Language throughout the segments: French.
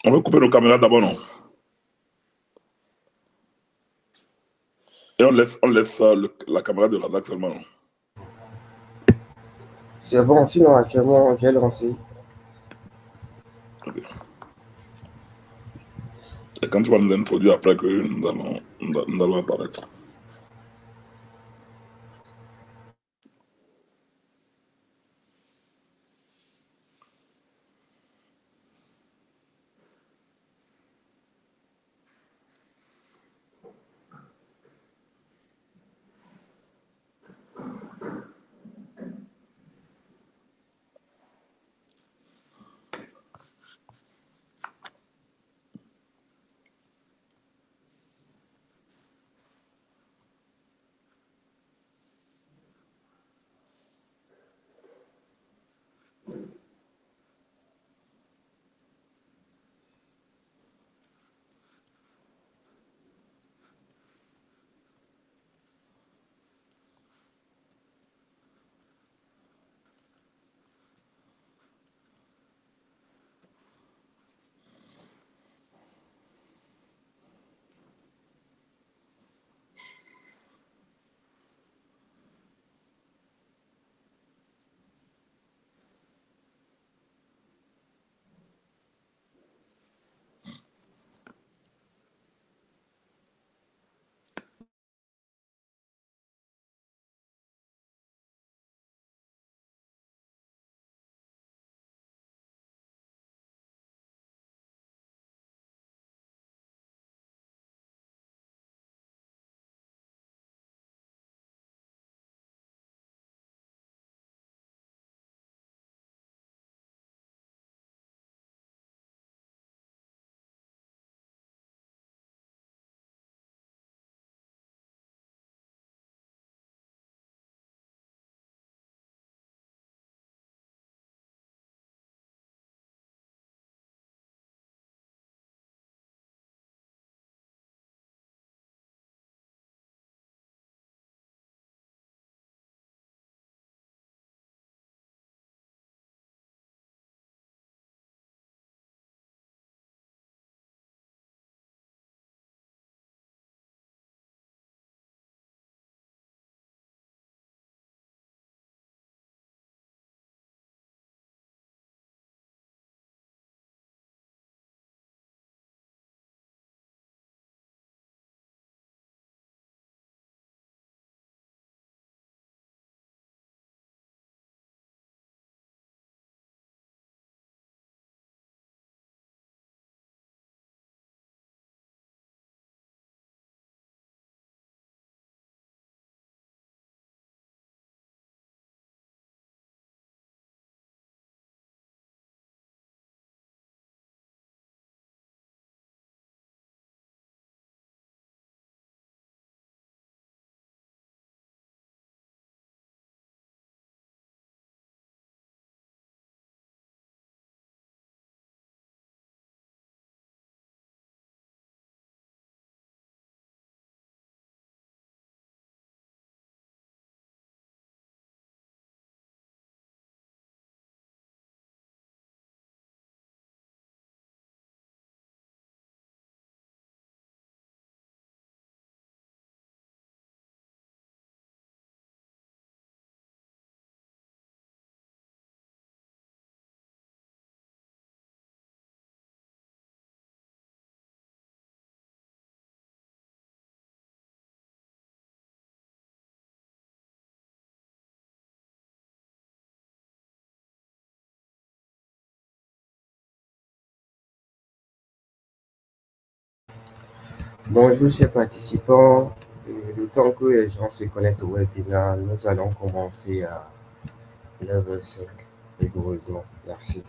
On veut couper nos caméras d'abord, non? Et on laisse la caméra de Razak seulement, non? C'est bon, sinon actuellement, j'ai lancé. Ok. Et quand tu vas nous introduire après que nous allons apparaître. Bonjour, chers participants. Et le temps que les gens se connectent au webinaire, nous allons commencer à 9h05, rigoureusement. Merci.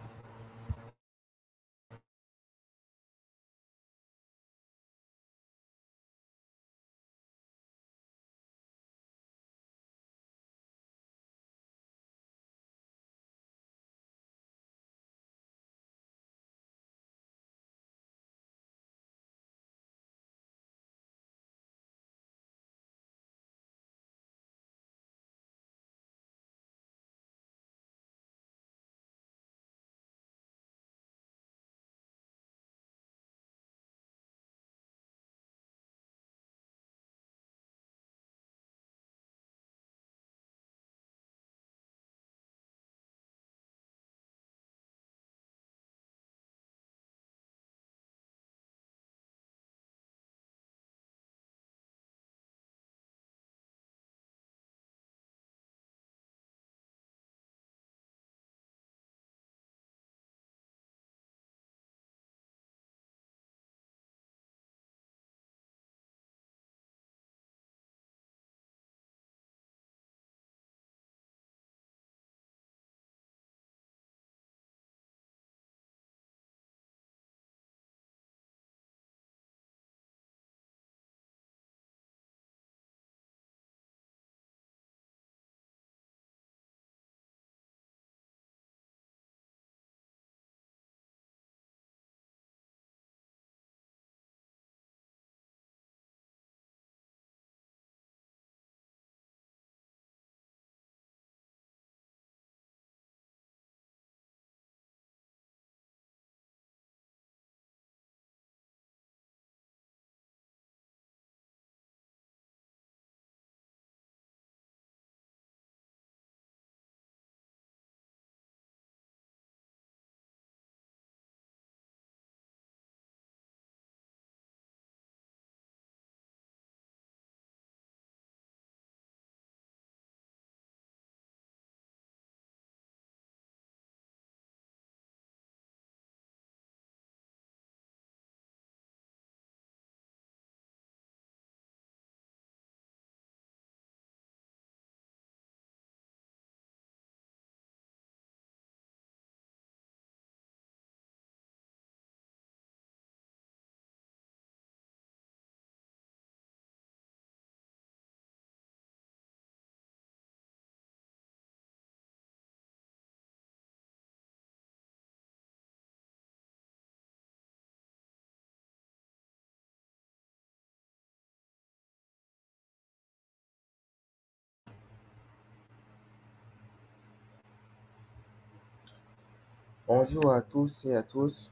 Bonjour à tous et à tous.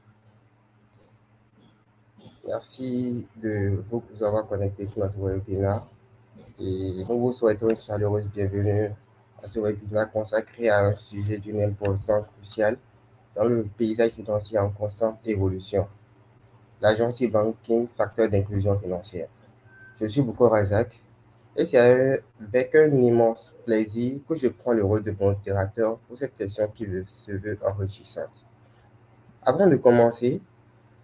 Merci de vous avoir connecté sur notre webinaire. Et nous vous souhaitons une chaleureuse bienvenue à ce webinaire consacré à un sujet d'une importance cruciale dans le paysage financier en constante évolution. L'agence e-banking, facteur d'inclusion financière. Je suis Bouko Razak et c'est avec un immense plaisir que je prends le rôle de modérateur pour cette session qui se veut enrichissante. Avant de commencer,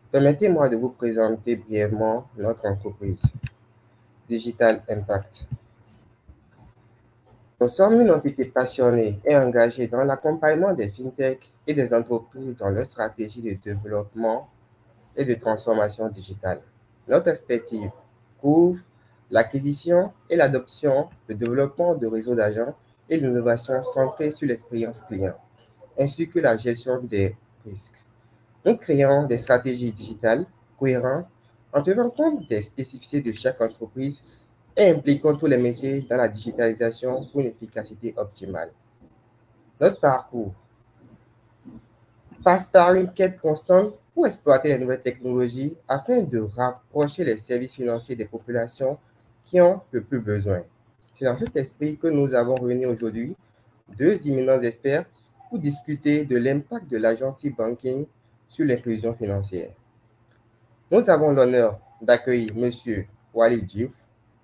permettez-moi de vous présenter brièvement notre entreprise, Digital Impact. Nous sommes une entité passionnée et engagée dans l'accompagnement des fintechs et des entreprises dans leur stratégie de développement et de transformation digitale. Notre expertise couvre l'acquisition et l'adoption, le développement de réseaux d'agents et l'innovation centrée sur l'expérience client, ainsi que la gestion des risques. Nous créons des stratégies digitales cohérentes en tenant compte des spécificités de chaque entreprise et impliquant tous les métiers dans la digitalisation pour une efficacité optimale. Notre parcours passe par une quête constante pour exploiter les nouvelles technologies afin de rapprocher les services financiers des populations qui ont le plus besoin. C'est dans cet esprit que nous avons réuni aujourd'hui deux éminents experts pour discuter de l'impact de l'agence e-banking sur l'inclusion financière. Nous avons l'honneur d'accueillir M. Walid Diouf,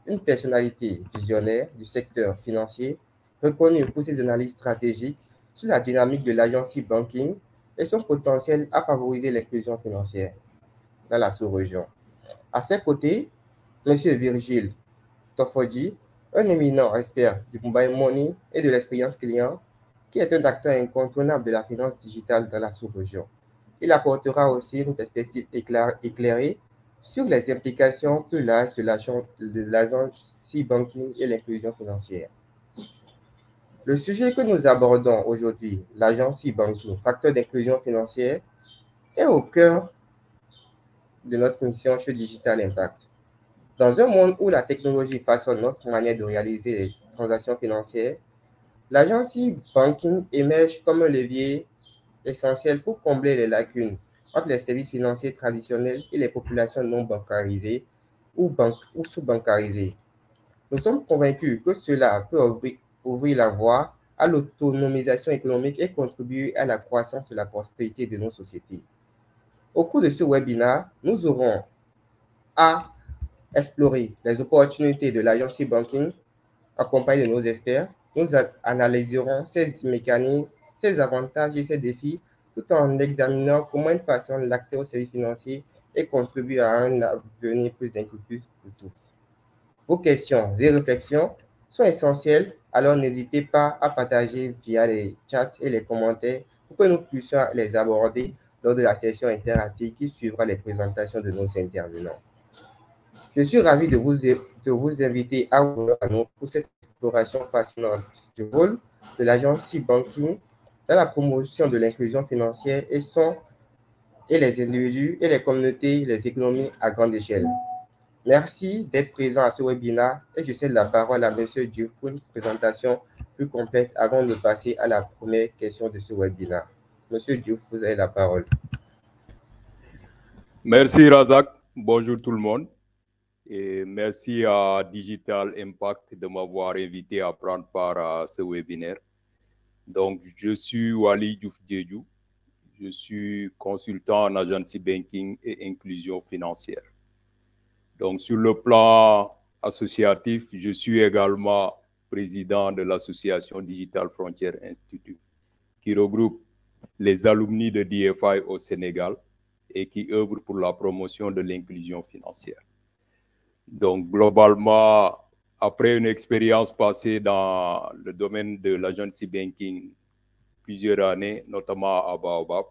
une personnalité visionnaire du secteur financier, reconnu pour ses analyses stratégiques sur la dynamique de l'agence e-banking et son potentiel à favoriser l'inclusion financière dans la sous-région. À ses côtés, M. Virgile Tofodji, un éminent expert du mobile money et de l'expérience client, qui est un acteur incontournable de la finance digitale dans la sous-région. Il apportera aussi une perspective éclairée sur les implications plus larges de l'agence e-banking et l'inclusion financière. Le sujet que nous abordons aujourd'hui, l'agence e-banking, facteur d'inclusion financière, est au cœur de notre mission chez Digital Impact. Dans un monde où la technologie façonne notre manière de réaliser les transactions financières, l'agence e-banking émerge comme un levier essentiel pour combler les lacunes entre les services financiers traditionnels et les populations non bancarisées ou sous-bancarisées. Nous sommes convaincus que cela peut ouvrir la voie à l'autonomisation économique et contribuer à la croissance et la prospérité de nos sociétés. Au cours de ce webinaire, nous aurons à explorer les opportunités de l'agence e-banking accompagné de nos experts. Nous analyserons ces mécanismes, ses avantages et ses défis, tout en examinant comment ils façonnent l'accès aux services financiers et contribuent à un avenir plus inclusif pour tous. Vos questions et réflexions sont essentielles, alors n'hésitez pas à partager via les chats et les commentaires pour que nous puissions les aborder lors de la session interactive qui suivra les présentations de nos intervenants. Je suis ravi de vous inviter à vous à nous pour cette exploration fascinante du rôle de l'agence e-banking dans la promotion de l'inclusion financière et les individus et les communautés, les économies à grande échelle. Merci d'être présent à ce webinaire et je cède la parole à M. Diouf pour une présentation plus complète avant de passer à la première question de ce webinaire. M. Diouf, vous avez la parole. Merci Razak, bonjour tout le monde et merci à Digital Impact de m'avoir invité à prendre part à ce webinaire. Donc, je suis Wali Diouf Diédiou, je suis consultant en agence banking et inclusion financière. Donc, sur le plan associatif, je suis également président de l'association Digital Frontier Institute, qui regroupe les alumni de DFI au Sénégal et qui œuvre pour la promotion de l'inclusion financière. Donc, globalement, après une expérience passée dans le domaine de l'agence banking plusieurs années, notamment à Baobab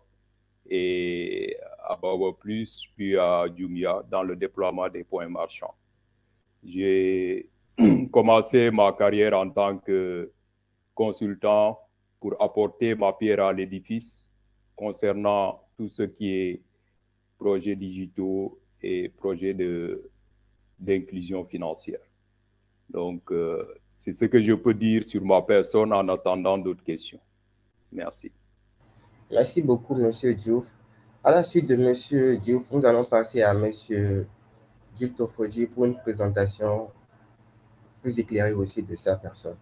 et à Baobab Plus, puis à Jumia, dans le déploiement des points marchands. J'ai commencé ma carrière en tant que consultant pour apporter ma pierre à l'édifice concernant tout ce qui est projets digitaux et projets d'inclusion financière. Donc, c'est ce que je peux dire sur ma personne en attendant d'autres questions. Merci. Merci beaucoup, Monsieur Diouf. À la suite de Monsieur Diouf, nous allons passer à Monsieur Gil Tofodi pour une présentation plus éclairée aussi de sa personne.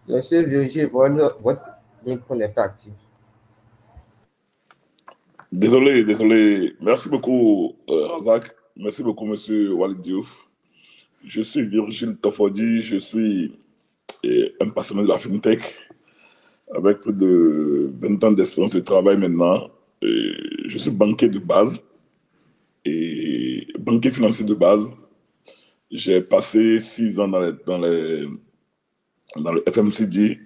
Monsieur Virgile, votre micro n'est pas actif. Désolé. Merci beaucoup, Razak. Merci beaucoup, monsieur Walid Diouf. Je suis Virgile Tofodi, je suis un passionné de la FinTech avec plus de 20 ans d'expérience de travail maintenant. Je suis banquier de base et banquier financier de base. J'ai passé 6 ans dans le FMCG,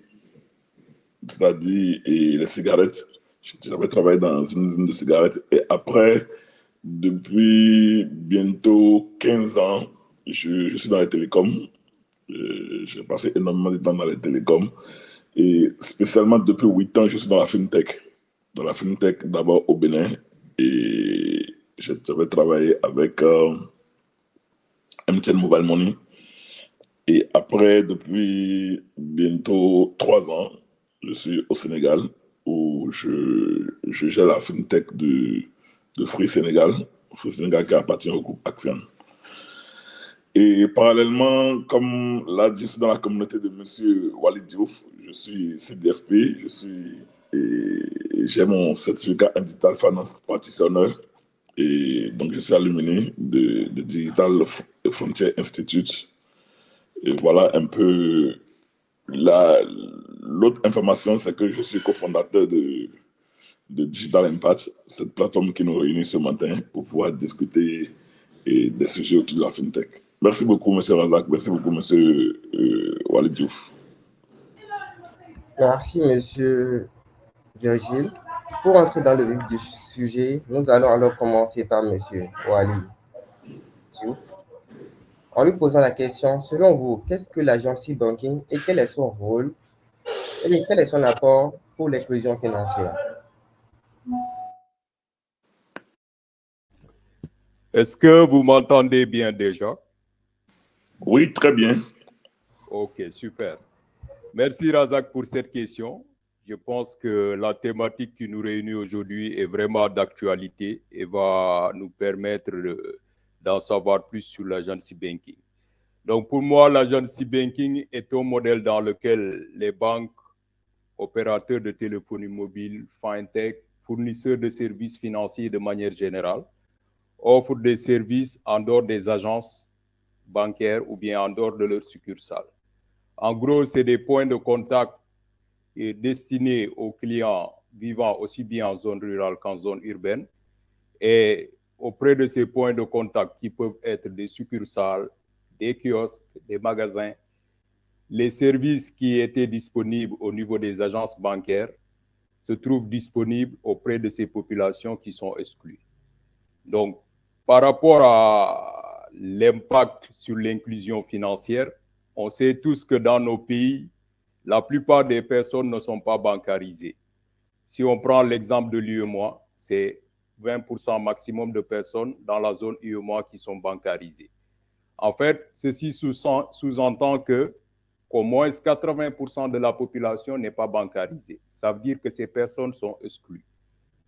c'est-à-dire les cigarettes. J'avais travaillé dans une usine de cigarettes et après, depuis bientôt 15 ans, je suis dans les télécoms. J'ai passé énormément de temps dans les télécoms et spécialement depuis 8 ans, je suis dans la FinTech. Dans la FinTech, d'abord au Bénin et j'avais travaillé avec MTN Mobile Money. Et après, depuis bientôt 3 ans, je suis au Sénégal où je gère la FinTech de Free Sénégal. Free Sénégal qui appartient au groupe Action. Et parallèlement, comme là, je suis dans la communauté de M. Walid Diouf, je suis CDFP, j'ai mon certificat en Digital Finance Practitioner et donc je suis alumni de Digital Frontier Institute. Et voilà un peu l'autre information, c'est que je suis cofondateur de Digital Impact, cette plateforme qui nous réunit ce matin pour pouvoir discuter des sujets autour de la FinTech. Merci beaucoup, M. Razak. Merci beaucoup, M. Walid Diouf. Merci, Monsieur Virgile. Pour entrer dans le vif du sujet, nous allons alors commencer par Monsieur Walid Diouf. En lui posant la question, selon vous, qu'est-ce que l'agence e-banking et quel est son rôle et quel est son apport pour l'inclusion financière? Est-ce que vous m'entendez bien déjà? Oui, très bien. Ok, super. Merci Razak pour cette question. Je pense que la thématique qui nous réunit aujourd'hui est vraiment d'actualité et va nous permettre d'en savoir plus sur l'agence e-banking. Donc pour moi, l'agence e-banking est un modèle dans lequel les banques, opérateurs de téléphonie mobile, fintech, fournisseurs de services financiers de manière générale, offrent des services en dehors des agences bancaires ou bien en dehors de leurs succursales. En gros, c'est des points de contact destinés aux clients vivant aussi bien en zone rurale qu'en zone urbaine. Et auprès de ces points de contact qui peuvent être des succursales, des kiosques, des magasins, les services qui étaient disponibles au niveau des agences bancaires se trouvent disponibles auprès de ces populations qui sont exclues. Donc, par rapport à l'impact sur l'inclusion financière, on sait tous que dans nos pays, la plupart des personnes ne sont pas bancarisées. Si on prend l'exemple de l'UEMOA, c'est 20% maximum de personnes dans la zone UEMOA qui sont bancarisées. En fait, ceci sous-entend que qu'au moins 80% de la population n'est pas bancarisée. Ça veut dire que ces personnes sont exclues.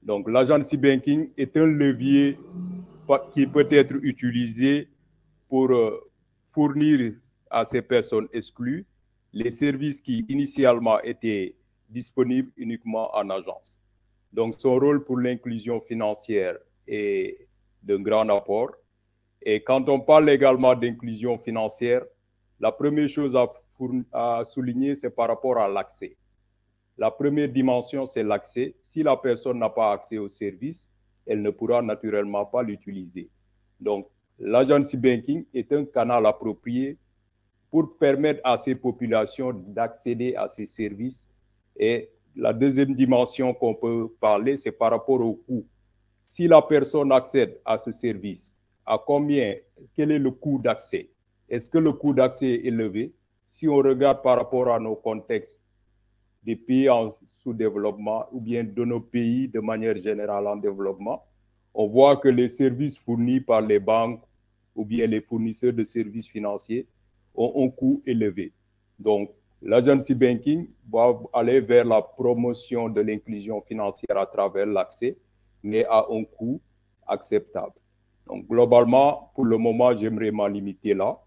Donc, l'agence e-banking est un levier qui peut être utilisé pour fournir à ces personnes exclues les services qui initialement étaient disponibles uniquement en agence. Donc, son rôle pour l'inclusion financière est d'un grand apport. Et quand on parle également d'inclusion financière, la première chose à souligner, c'est par rapport à l'accès. La première dimension, c'est l'accès. Si la personne n'a pas accès au service, elle ne pourra naturellement pas l'utiliser. Donc, l'agence e-banking est un canal approprié pour permettre à ces populations d'accéder à ces services. Et la deuxième dimension qu'on peut parler, c'est par rapport au coût. Si la personne accède à ce service, à combien, quel est le coût d'accès? Est-ce que le coût d'accès est élevé? Si on regarde par rapport à nos contextes des pays en sous-développement ou bien de nos pays de manière générale en développement, on voit que les services fournis par les banques ou bien les fournisseurs de services financiers ont un coût élevé. Donc, l'agency banking va aller vers la promotion de l'inclusion financière à travers l'accès, mais à un coût acceptable. Donc, globalement, pour le moment, j'aimerais m'en limiter là.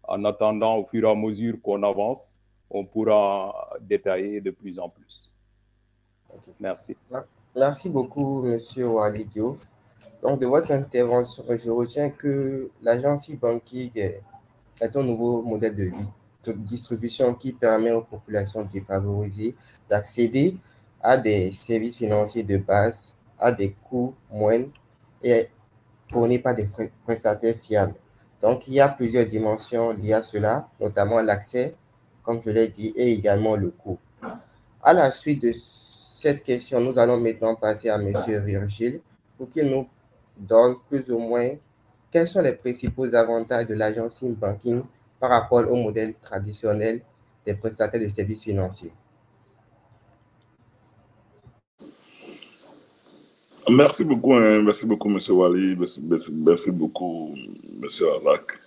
En attendant, au fur et à mesure qu'on avance, on pourra détailler de plus en plus. Merci. Merci beaucoup, Monsieur Wali Diouf. Donc, de votre intervention, je retiens que l'agence banking est un nouveau modèle de distribution qui permet aux populations défavorisées d'accéder à des services financiers de base à des coûts moindres et fournis par des prestataires fiables. Donc, il y a plusieurs dimensions liées à cela, notamment l'accès, comme je l'ai dit, et également le coût. À la suite de cette question, nous allons maintenant passer à M. Virgile pour qu'il nous donne plus ou moins quels sont les principaux avantages de l'agence banking par rapport au modèle traditionnel des prestataires de services financiers. Merci beaucoup, M. Wali, merci beaucoup, M. Arak.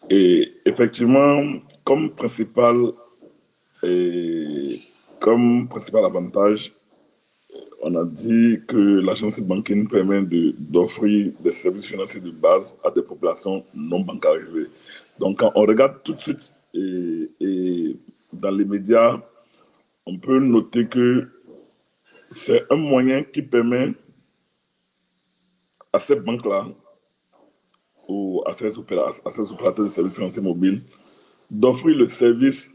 Et effectivement, comme principal avantage, on a dit que l'agence banking permet d'offrir des services financiers de base à des populations non bancarisées. Donc, quand on regarde tout de suite et dans les médias, on peut noter que c'est un moyen qui permet à ces banques-là ou à ces opérateurs de services financiers mobiles d'offrir le service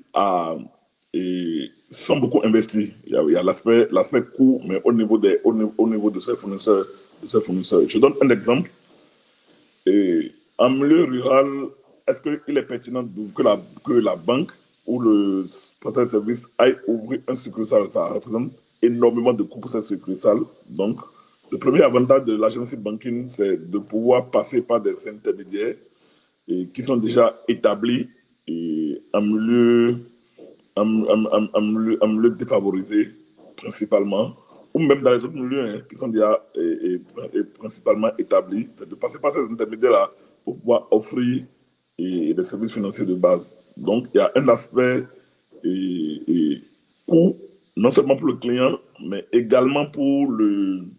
sans beaucoup investir. Il y a l'aspect coût, mais au niveau de ces fournisseurs. Je donne un exemple. En milieu rural, est-ce qu'il est pertinent que la banque ou le prestataire de service aille ouvrir un succursale? Ça représente énormément de coûts pour cette succursale. Donc, le premier avantage de l'agence banking, c'est de pouvoir passer par des intermédiaires qui sont déjà établis en milieu défavorisé principalement, ou même dans les autres milieux qui sont déjà principalement établis, de passer par ces intermédiaires-là pour pouvoir offrir des services financiers de base. Donc, il y a un aspect coût, non seulement pour le client, mais également pour le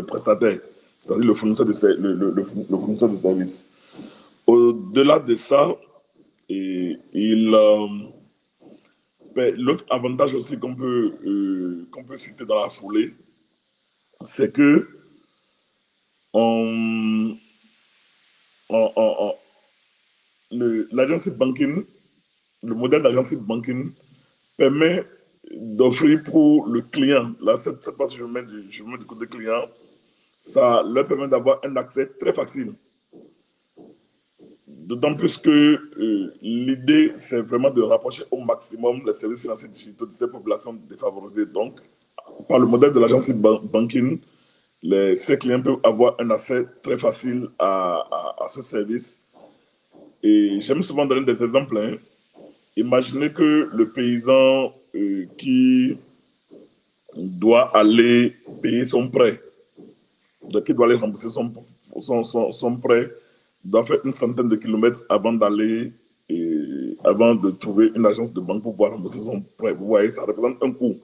prestataire, c'est-à-dire le fournisseur de services. Au-delà de ça, l'autre avantage aussi qu'on peut citer dans la foulée, c'est que l'agence banking, le modèle d'agence banking permet d'offrir pour le client, là cette fois je me mets du côté client, ça leur permet d'avoir un accès très facile. D'autant plus que l'idée, c'est vraiment de rapprocher au maximum les services financiers digitaux de ces populations défavorisées. Donc, par le modèle de l'agence banking, ces clients peuvent avoir un accès très facile à ce service. Et j'aime souvent donner des exemples. Imaginez que le paysan qui doit aller payer son prêt, qui doit aller rembourser son prêt, doit faire une centaine de kilomètres avant de trouver une agence de banque pour pouvoir rembourser son prêt. Vous voyez, ça représente un coût.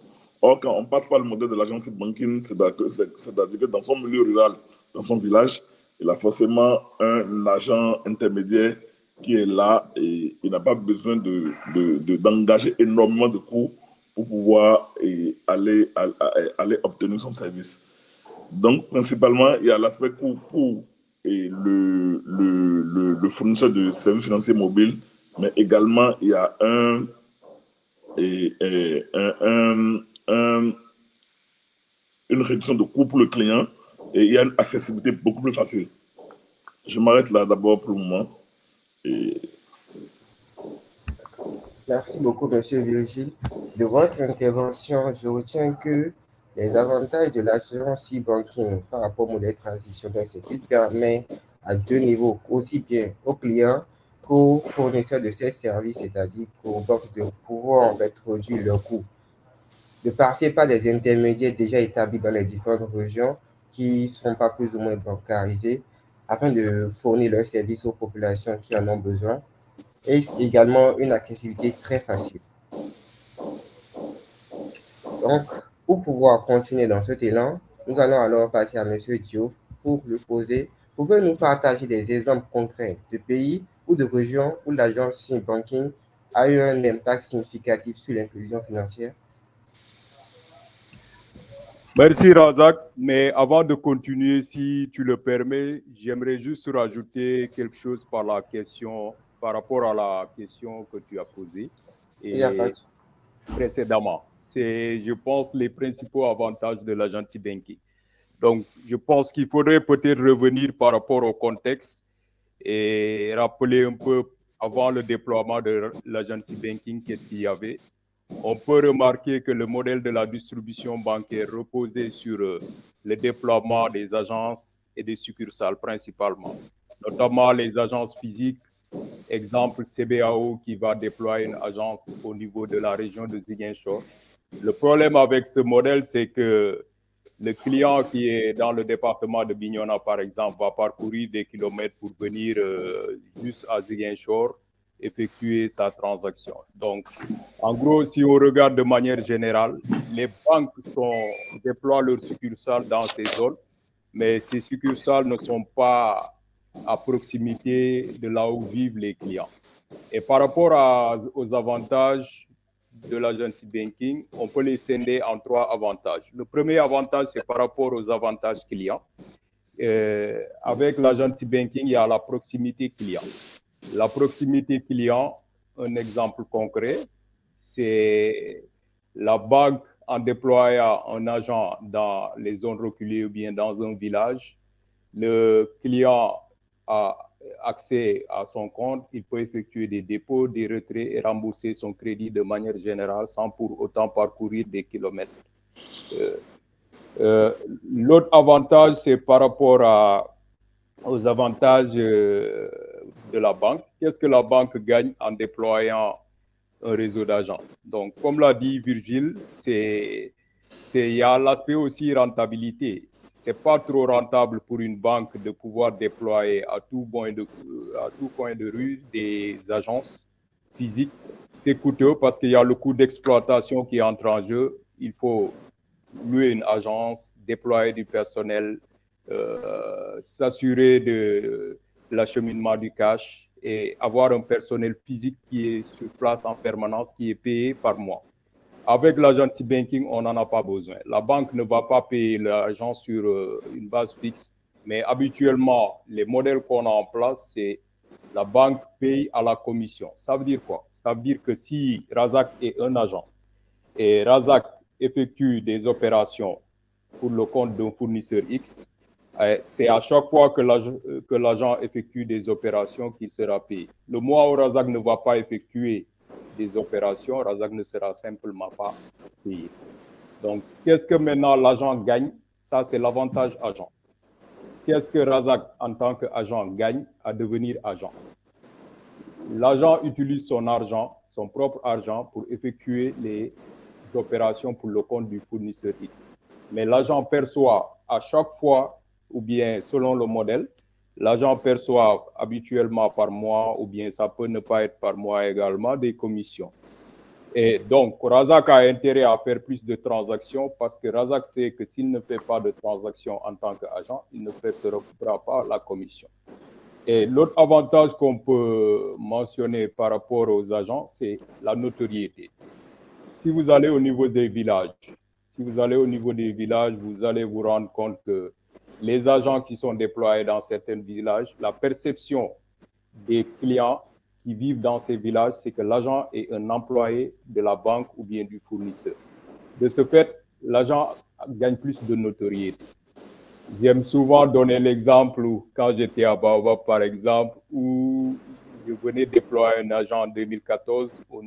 Or, quand on passe par le modèle de l'agence banking, c'est-à-dire que dans son milieu rural, dans son village, il a forcément un agent intermédiaire qui est là et il n'a pas besoin d'engager énormément de coûts pour pouvoir aller obtenir son service. Donc, principalement, il y a l'aspect coût pour le fournisseur de services financiers mobiles, mais également, il y a une réduction de coût pour le client et il y a une accessibilité beaucoup plus facile. Je m'arrête là d'abord pour le moment. Merci beaucoup, M. Virgile. De votre intervention, je retiens que les avantages de l'agence e-banking par rapport au modèle traditionnel, c'est qu'il permet à deux niveaux, aussi bien aux clients qu'aux fournisseurs de ces services, c'est-à-dire qu'aux banques, de pouvoir en fait réduire leurs coûts, de passer par des intermédiaires déjà établis dans les différentes régions qui ne sont pas plus ou moins bancarisés afin de fournir leurs services aux populations qui en ont besoin et également une accessibilité très facile. Donc, pour pouvoir continuer dans cet élan, nous allons alors passer à M. Diouf pour lui poser. Pouvez-vous nous partager des exemples concrets de pays ou de régions où l'agence banking a eu un impact significatif sur l'inclusion financière? Merci Razak, mais avant de continuer, si tu le permets, j'aimerais juste rajouter quelque chose par rapport à la question que tu as posée précédemment. C'est, je pense, les principaux avantages de l'agency banking. Donc, je pense qu'il faudrait peut-être revenir par rapport au contexte et rappeler un peu avant le déploiement de l'agency banking, qu'est-ce qu'il y avait. On peut remarquer que le modèle de la distribution bancaire reposait sur le déploiement des agences et des succursales principalement, notamment les agences physiques, exemple CBAO qui va déployer une agence au niveau de la région de Ziguinchor. Le problème avec ce modèle, c'est que le client qui est dans le département de Bignona, par exemple, va parcourir des kilomètres pour venir juste à Ziguinchor effectuer sa transaction. Donc, en gros, si on regarde de manière générale, les banques déploient leurs succursales dans ces zones, mais ces succursales ne sont pas à proximité de là où vivent les clients. Et par rapport aux avantages de l'agency banking, on peut les scinder en 3 avantages. Le premier avantage, c'est par rapport aux avantages clients. Avec l'agency banking, il y a la proximité client. La proximité client, un exemple concret, c'est la banque en déployant un agent dans les zones reculées ou bien dans un village. Le client a accès à son compte, il peut effectuer des dépôts, des retraits et rembourser son crédit de manière générale sans pour autant parcourir des kilomètres. L'autre avantage, c'est par rapport aux avantages de la banque. Qu'est-ce que la banque gagne en déployant un réseau d'agents? Donc, comme l'a dit Virgile, il y a l'aspect aussi rentabilité. C'est pas trop rentable pour une banque de pouvoir déployer à tout coin de rue des agences physiques. C'est coûteux parce qu'il y a le coût d'exploitation qui entre en jeu. Il faut louer une agence, déployer du personnel, s'assurer de l'acheminement du cash et avoir un personnel physique qui est sur place en permanence, qui est payé par mois. Avec l'agency banking, on n'en a pas besoin. La banque ne va pas payer l'agent sur une base fixe, mais habituellement, les modèles qu'on a en place, c'est la banque paye à la commission. Ça veut dire quoi? Ça veut dire que si Razak est un agent et Razak effectue des opérations pour le compte d'un fournisseur X, c'est à chaque fois que l'agent effectue des opérations qu'il sera payé. Le mois où Razak ne va pas effectuer des opérations, Razak ne sera simplement pas payé. Donc, qu'est-ce que maintenant l'agent gagne? Ça, c'est l'avantage agent. Qu'est-ce que Razak, en tant qu'agent, gagne à devenir agent? L'agent utilise son argent, son propre argent, pour effectuer les opérations pour le compte du fournisseur X. Mais l'agent perçoit à chaque fois, ou bien selon le modèle, l'agent perçoit habituellement par mois, ou bien ça peut ne pas être par mois également, des commissions. Et donc, Razak a intérêt à faire plus de transactions parce que Razak sait que s'il ne fait pas de transactions en tant qu'agent, il ne percevra pas la commission. Et l'autre avantage qu'on peut mentionner par rapport aux agents, c'est la notoriété. Si vous allez au niveau des villages, vous allez vous rendre compte que les agents qui sont déployés dans certains villages, la perception des clients qui vivent dans ces villages, c'est que l'agent est un employé de la banque ou bien du fournisseur. De ce fait, l'agent gagne plus de notoriété. J'aime souvent donner l'exemple où, quand j'étais à Baobab, par exemple, où je venais déployer un agent en 2014 au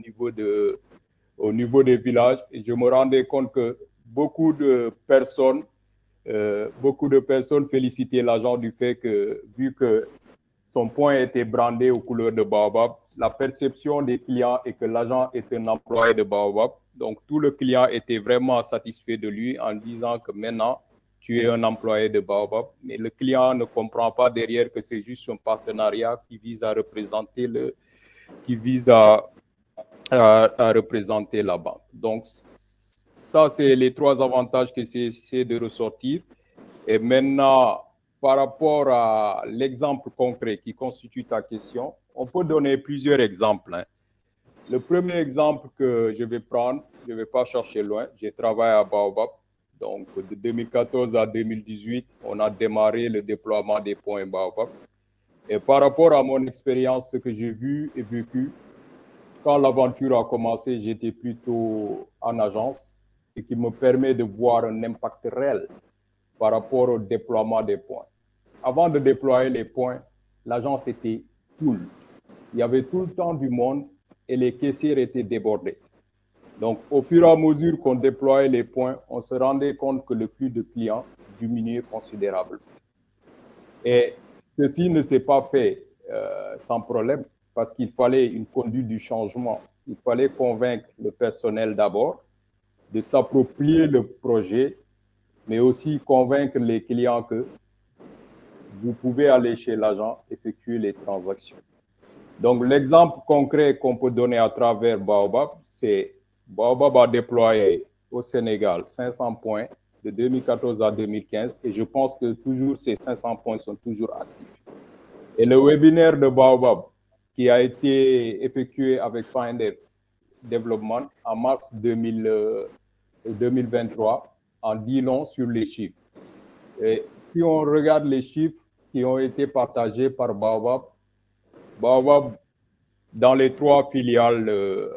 niveau des villages, et je me rendais compte que beaucoup de personnes félicitaient l'agent du fait que, vu que son point était brandé aux couleurs de Baobab. La perception des clients est que l'agent est un employé de Baobab. Donc, tout le client était vraiment satisfait de lui en disant que maintenant, tu es un employé de Baobab. Mais le client ne comprend pas derrière que c'est juste un partenariat qui vise à représenter représenter la banque. Donc, ça, c'est les trois avantages que c'est de ressortir. Et maintenant, par rapport à l'exemple concret qui constitue ta question, on peut donner plusieurs exemples. Le premier exemple que je vais prendre, je ne vais pas chercher loin, j'ai travaillé à Baobab. Donc, de 2014 à 2018, on a démarré le déploiement des points Baobab. Et par rapport à mon expérience, ce que j'ai vu et vécu, quand l'aventure a commencé, j'étais plutôt en agence, ce qui me permet de voir un impact réel par rapport au déploiement des points. Avant de déployer les points, l'agence était full. Il y avait tout le temps du monde et les caissières étaient débordés. Donc, au fur et à mesure qu'on déployait les points, on se rendait compte que le flux de clients diminuait considérablement. Et ceci ne s'est pas fait sans problème parce qu'il fallait une conduite du changement. Il fallait convaincre le personnel d'abord de s'approprier le projet, mais aussi convaincre les clients que vous pouvez aller chez l'agent, effectuer les transactions. Donc, l'exemple concret qu'on peut donner à travers Baobab, c'est Baobab a déployé au Sénégal 500 points de 2014 à 2015 et je pense que toujours ces 500 points sont toujours actifs. Et le webinaire de Baobab qui a été effectué avec Finder Development en mars 2023 en dit long sur les chiffres. Et si on regarde les chiffres qui ont été partagés par Baobab, dans les trois filiales,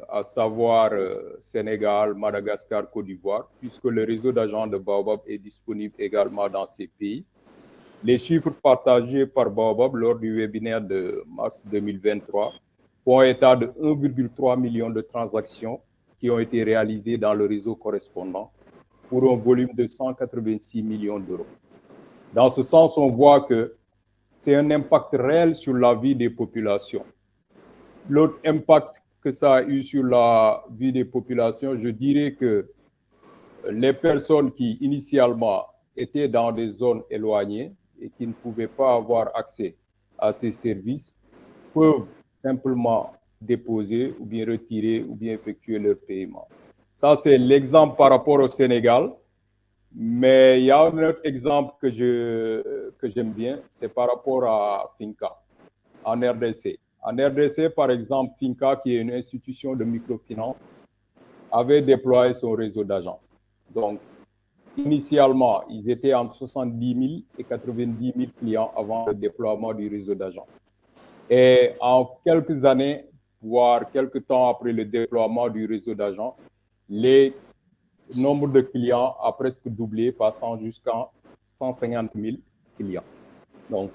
à savoir Sénégal, Madagascar, Côte d'Ivoire, puisque le réseau d'agents de Baobab est disponible également dans ces pays. Les chiffres partagés par Baobab lors du webinaire de mars 2023 font état de 1,3 million de transactions qui ont été réalisées dans le réseau correspondant pour un volume de 186 millions d'euros. Dans ce sens, on voit que c'est un impact réel sur la vie des populations. L'autre impact que ça a eu sur la vie des populations, je dirais que les personnes qui initialement étaient dans des zones éloignées et qui ne pouvaient pas avoir accès à ces services peuvent simplement déposer ou bien retirer ou bien effectuer leur paiement. Ça, c'est l'exemple par rapport au Sénégal. Mais il y a un autre exemple que j'aime bien, c'est par rapport à Finca, en RDC. En RDC, par exemple, Finca, qui est une institution de microfinance, avait déployé son réseau d'agents. Donc, initialement, ils étaient entre 70 000 et 90 000 clients avant le déploiement du réseau d'agents. Et en quelques années, voire quelques temps après le déploiement du réseau d'agents, le nombre de clients a presque doublé, passant jusqu'à 150 000 clients. Donc,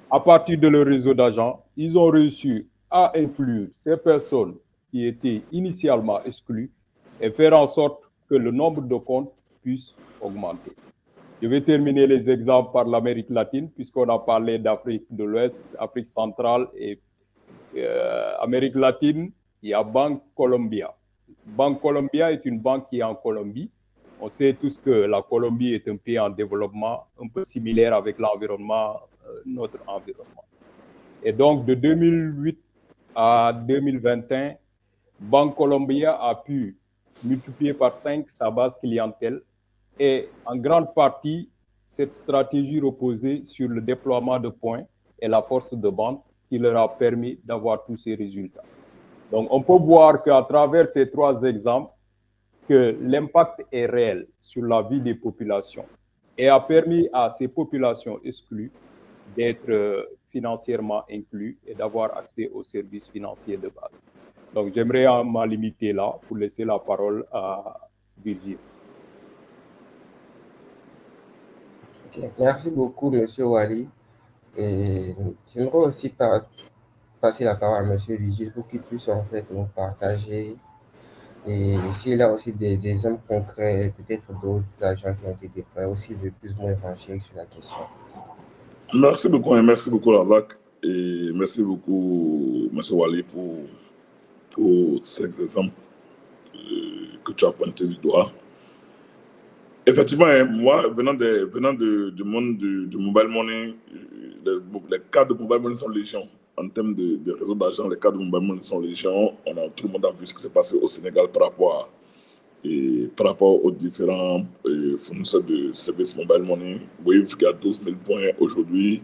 à partir de leur réseau d'agents, ils ont réussi à inclure ces personnes qui étaient initialement exclues et faire en sorte que le nombre de comptes puisse augmenter. Je vais terminer les exemples par l'Amérique latine, puisqu'on a parlé d'Afrique de l'Ouest, Afrique centrale et Amérique latine, il y a Banque Colombia. Banque Colombia est une banque qui est en Colombie. On sait tous que la Colombie est un pays en développement, un peu similaire avec l'environnement, notre environnement. Et donc, de 2008 à 2021, Banque Colombia a pu multiplier par 5 sa base clientèle. Et en grande partie, cette stratégie reposait sur le déploiement de points et la force de vente qui leur a permis d'avoir tous ces résultats. Donc, on peut voir qu'à travers ces trois exemples, que l'impact est réel sur la vie des populations et a permis à ces populations exclues d'être financièrement inclus et d'avoir accès aux services financiers de base. Donc, j'aimerais m'en limiter là pour laisser la parole à Virgile. Okay. Merci beaucoup, M. Wali. Et j'aimerais aussi passer la parole à M. Vigile pour qu'il puisse en fait nous partager et s'il a aussi des exemples concrets, peut-être d'autres agents qui ont été déployés, aussi de plus ou moins évangiles sur la question. Merci beaucoup, Razak. et merci beaucoup, M. Wally, pour ces exemples que tu as pointés du doigt. Effectivement, moi, venant du monde du mobile money, les cas de mobile money sont légion. En termes de réseau d'argent, les cas de mobile money sont légion. Tout le monde a vu ce qui s'est passé au Sénégal par rapport aux différents fournisseurs de services mobile money. Wave qui a 12 000 points aujourd'hui,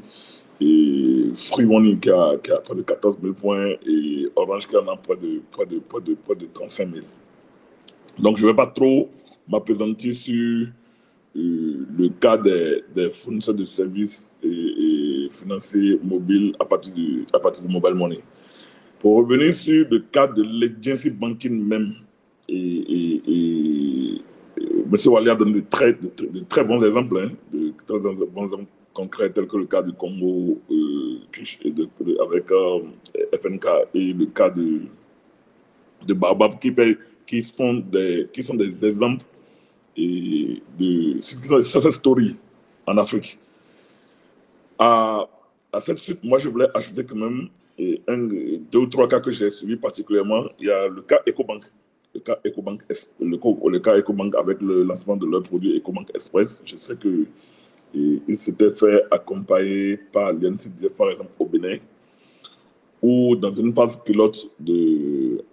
et Free Money qui a près de 14 000 points, et Orange qui en a près de 35 000. Donc, je ne vais pas trop m'appesantir sur le cas des fournisseurs de services et financiers mobiles à partir du mobile money. Pour revenir sur le cas de l'agency banking même, M. Wally a donné de très bons exemples, hein, de très bons exemples concrets, tels que le cas du Congo avec FNK, et le cas de Baobab, qui sont des exemples de success story en Afrique. À cette suite, moi, je voulais ajouter quand même deux ou trois cas que j'ai suivis particulièrement. Il y a le cas EcoBank. Le cas EcoBank avec le lancement de leur produit EcoBank Express. Je sais qu'il s'était fait accompagner par l'INCDF, par exemple, au Bénin, où dans une phase pilote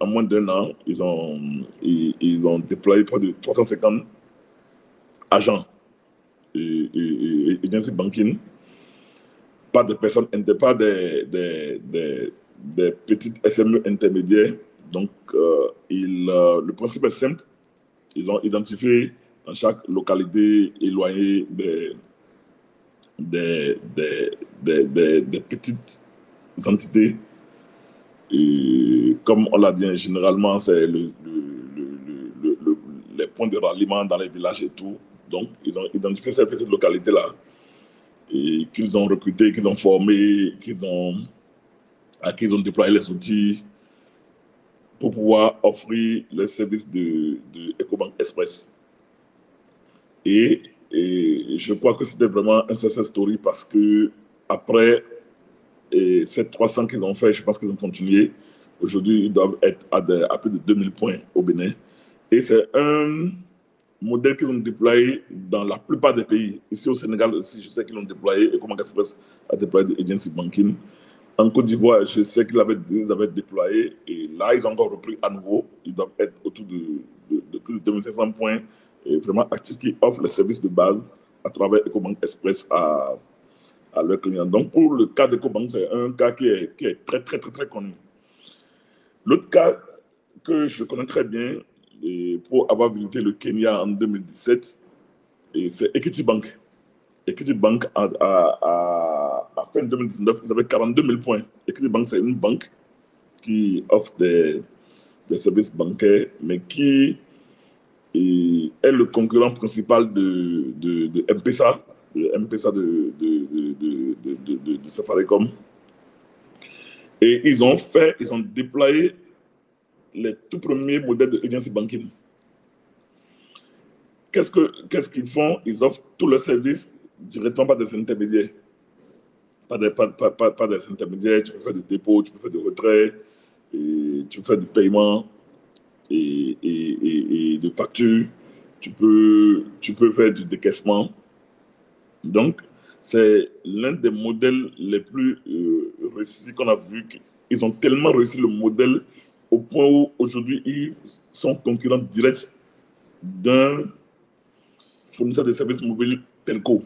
en moins d'1 an, ils ont déployé près de 350 agents et agency banking, pas de personnes, pas des petites SME intermédiaires. Donc, le principe est simple. Ils ont identifié dans chaque localité éloignée des petites entités. Et comme on l'a dit, généralement, c'est les points de ralliement dans les villages et tout. Donc, ils ont identifié ces petites localités-là et qu'ils ont recruté, qu'ils ont formé, à qui ils ont déployé les outils pour pouvoir offrir les services de EcoBank Express. Et je crois que c'était vraiment un success story parce que après ces 300 qu'ils ont fait, je pense qu'ils ont continué. Aujourd'hui, ils doivent être à plus de 2000 points au Bénin. Et c'est un modèle qu'ils ont déployé dans la plupart des pays. Ici au Sénégal aussi, je sais qu'ils l'ont déployé. EcoBank Express a déployé de agency banking. En Côte d'Ivoire, je sais qu'ils avaient déployé. Et là, ils ont encore repris à nouveau. Ils doivent être autour de plus de 2500 points et vraiment actifs qui offrent les services de base à travers EcoBank Express à leurs clients. Donc, pour le cas d'EcoBank, c'est un cas qui est très, très, très, très connu. L'autre cas que je connais très bien, pour avoir visité le Kenya en 2017, c'est Equity Bank. Equity Bank, à fin 2019, ils avaient 42 000 points. Equity Bank, c'est une banque qui offre des services bancaires, mais qui est le concurrent principal de M-Pesa, le M-Pesa de Safaricom. Et ils ont déployé les tout premiers modèles de agency banking. Qu'est-ce qu'ils font? Ils offrent tous leurs services directement par des intermédiaires. Pas des intermédiaires, tu peux faire des dépôts, tu peux faire des retraits, tu peux faire du paiement et de factures, tu peux faire du décaissement. Donc, c'est l'un des modèles les plus réussis qu'on a vu. Ils ont tellement réussi le modèle au point où aujourd'hui, ils sont concurrents directs d'un fournisseur de services mobiles telco,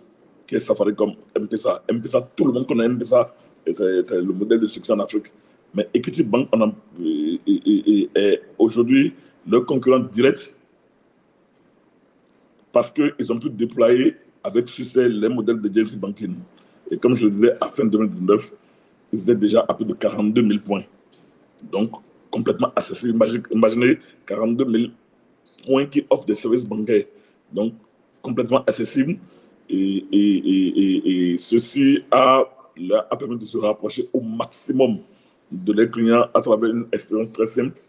qui est Safaricom, M-Pesa. M-Pesa, tout le monde connaît M-Pesa, et c'est le modèle de succès en Afrique. Mais Equity Bank est aujourd'hui leur concurrent direct parce qu'ils ont pu déployer avec succès les modèles de agency banking. Et comme je le disais, à fin 2019, ils étaient déjà à plus de 42 000 points. Donc, complètement accessible. Imaginez 42 000 points qui offrent des services bancaires. Donc, complètement accessible. Et ceci leur a permis de se rapprocher au maximum de leurs clients à travers une expérience très simple.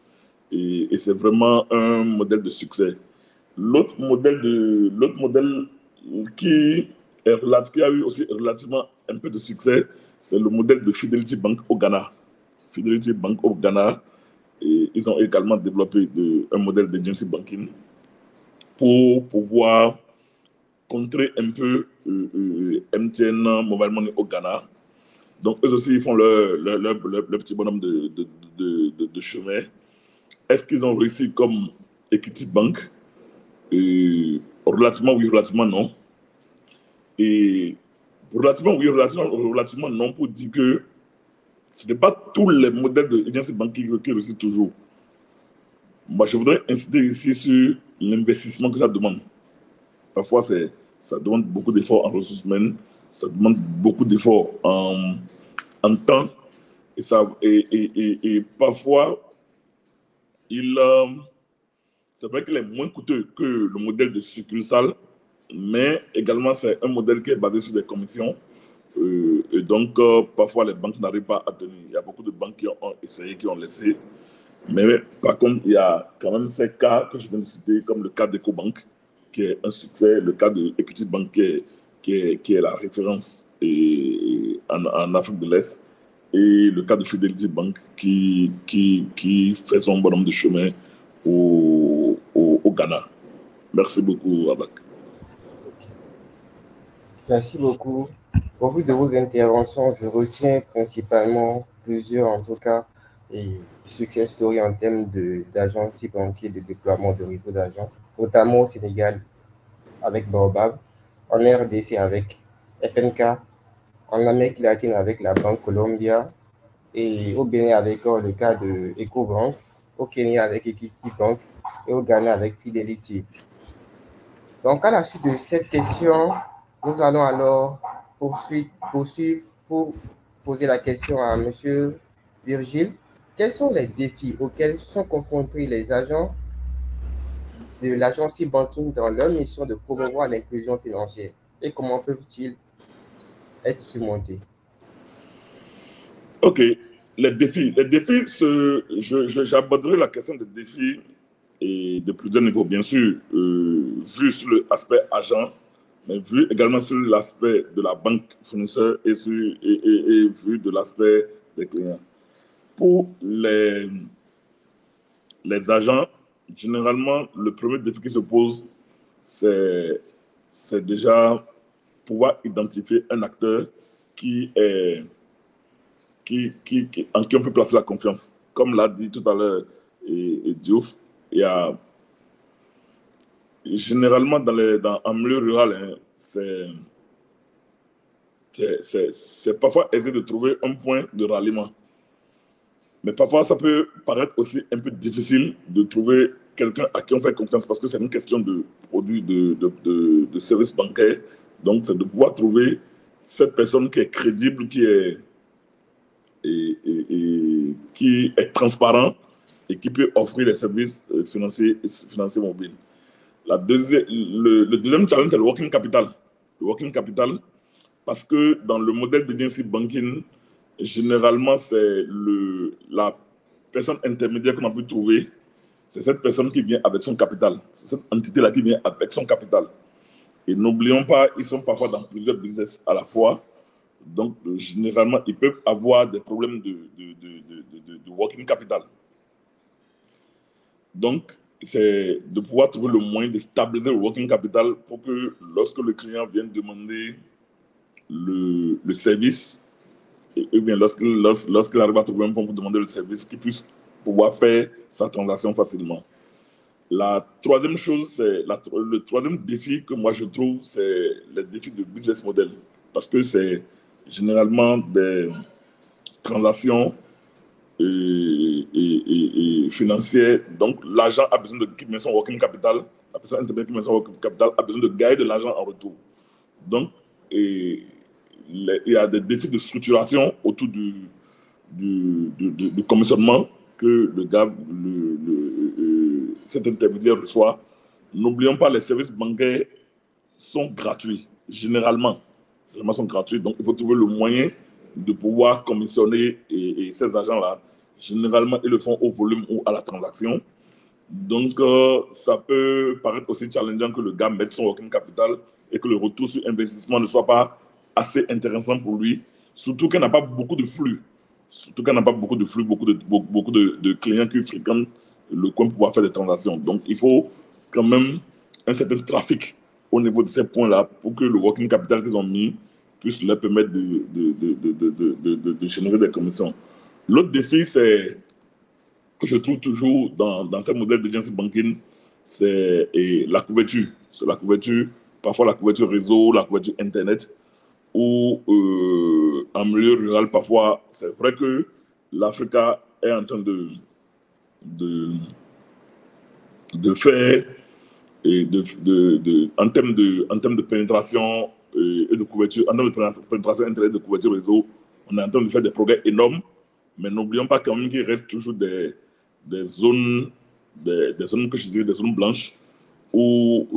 Et c'est vraiment un modèle de succès. L'autre modèle qui a eu aussi relativement un peu de succès, c'est le modèle de Fidelity Bank au Ghana. Fidelity Bank au Ghana, et ils ont également développé un modèle d'agency banking pour pouvoir contrer un peu MTN Mobile Money au Ghana. Donc, eux aussi, ils font leur petit bonhomme de chemin. Est-ce qu'ils ont réussi comme Equity Bank? Relativement oui, relativement non. Et relativement oui, relativement non, pour dire que ce n'est pas tous les modèles d'agency banking qui réussissent toujours. Moi, je voudrais insister ici sur l'investissement que ça demande. Parfois, ça demande beaucoup d'efforts en ressources humaines, ça demande beaucoup d'efforts en temps, et parfois, c'est vrai qu'il est moins coûteux que le modèle de succursale, mais également, c'est un modèle qui est basé sur des commissions. Et donc, parfois, les banques n'arrivent pas à tenir. Il y a beaucoup de banques qui ont essayé, qui ont laissé. Mais par contre, il y a quand même ces cas que je viens de citer, comme le cas d'EcoBank, qui est un succès, le cas de Equity Bank, qui est la référence en Afrique de l'Est, et le cas de Fidelity Bank, qui fait son bonhomme de chemin au Ghana. Merci beaucoup, Razak. Merci beaucoup. Au vu de vos interventions, je retiens principalement plusieurs, en tout cas, success stories en termes d'agence bancaire, de déploiement de réseau d'agents, notamment au Sénégal avec Baobab, en RDC avec FNK, en Amérique latine avec la Banque Colombia, et au Bénin avec le cas de EcoBank, au Kenya avec Equity Bank et au Ghana avec Fidelity. Donc, à la suite de cette question, nous allons alors poursuivre pour poser la question à M. Virgile. Quels sont les défis auxquels sont confrontés les agents de l'agence e-banking dans leur mission de promouvoir l'inclusion financière et comment peuvent-ils être surmontés? Ok, les défis. J'aborderai la question des défis et de plusieurs niveaux, bien sûr, vu sur l'aspect agent, mais vu également sur l'aspect de la banque fournisseur et vu de l'aspect des clients. Pour les agents, généralement, le premier défi qui se pose, c'est déjà pouvoir identifier un acteur en qui on peut placer la confiance. Comme l'a dit tout à l'heure Diouf, il y a généralement en milieu rural, hein, c'est parfois aisé de trouver un point de ralliement. Mais parfois, ça peut paraître aussi un peu difficile de trouver quelqu'un à qui on fait confiance parce que c'est une question de produit, de services bancaires. Donc, c'est de pouvoir trouver cette personne qui est crédible, qui est transparent et qui peut offrir les services financiers mobiles. Le deuxième challenge, c'est le working capital. Le working capital, parce que dans le modèle d'agency banking, généralement, c'est la personne intermédiaire qu'on a pu trouver. C'est cette personne qui vient avec son capital. C'est cette entité-là qui vient avec son capital. Et n'oublions pas, ils sont parfois dans plusieurs business à la fois. Donc, généralement, ils peuvent avoir des problèmes de working capital. Donc, c'est de pouvoir trouver le moyen de stabiliser le working capital pour que lorsque le client vient demander le service, et bien lorsqu'il arrive à trouver un point pour demander le service, qu'il puisse pouvoir faire sa transaction facilement. La troisième chose, le troisième défi que moi je trouve, c'est le défi de business model. Parce que c'est généralement des transactions et financières. Donc, l'agent a besoin de quitter son working capital. La personne intermédiaire qui met son working capital a besoin de gagner de l'argent en retour. Donc, il y a des défis de structuration autour du commissionnement que cet intermédiaire reçoit. N'oublions pas, les services bancaires sont gratuits, généralement sont gratuits. Donc, il faut trouver le moyen de pouvoir commissionner et ces agents-là. Généralement, ils le font au volume ou à la transaction. Donc, ça peut paraître aussi challengeant que le gars mette son working capital et que le retour sur investissement ne soit pas assez intéressant pour lui. surtout qu'elle n'a pas beaucoup de flux. Surtout qu'elle n'a pas beaucoup de flux, beaucoup de clients qui fréquentent le coin pour pouvoir faire des transactions. Donc, il faut quand même un certain trafic au niveau de ces points-là pour que le working capital qu'ils ont mis puisse leur permettre de générer des commissions. L'autre défi, c'est que je trouve toujours dans ces modèles d'agency banking, c'est la couverture. C'est la couverture, parfois la couverture réseau, la couverture Internet, ou en milieu rural, parfois, c'est vrai que l'Africa est en train de faire, et en termes de pénétration et de couverture, en termes de pénétration Internet, de couverture réseau, on est en train de faire des progrès énormes, mais n'oublions pas quand même qu'il reste toujours des zones, des zones que je dirais des zones blanches, où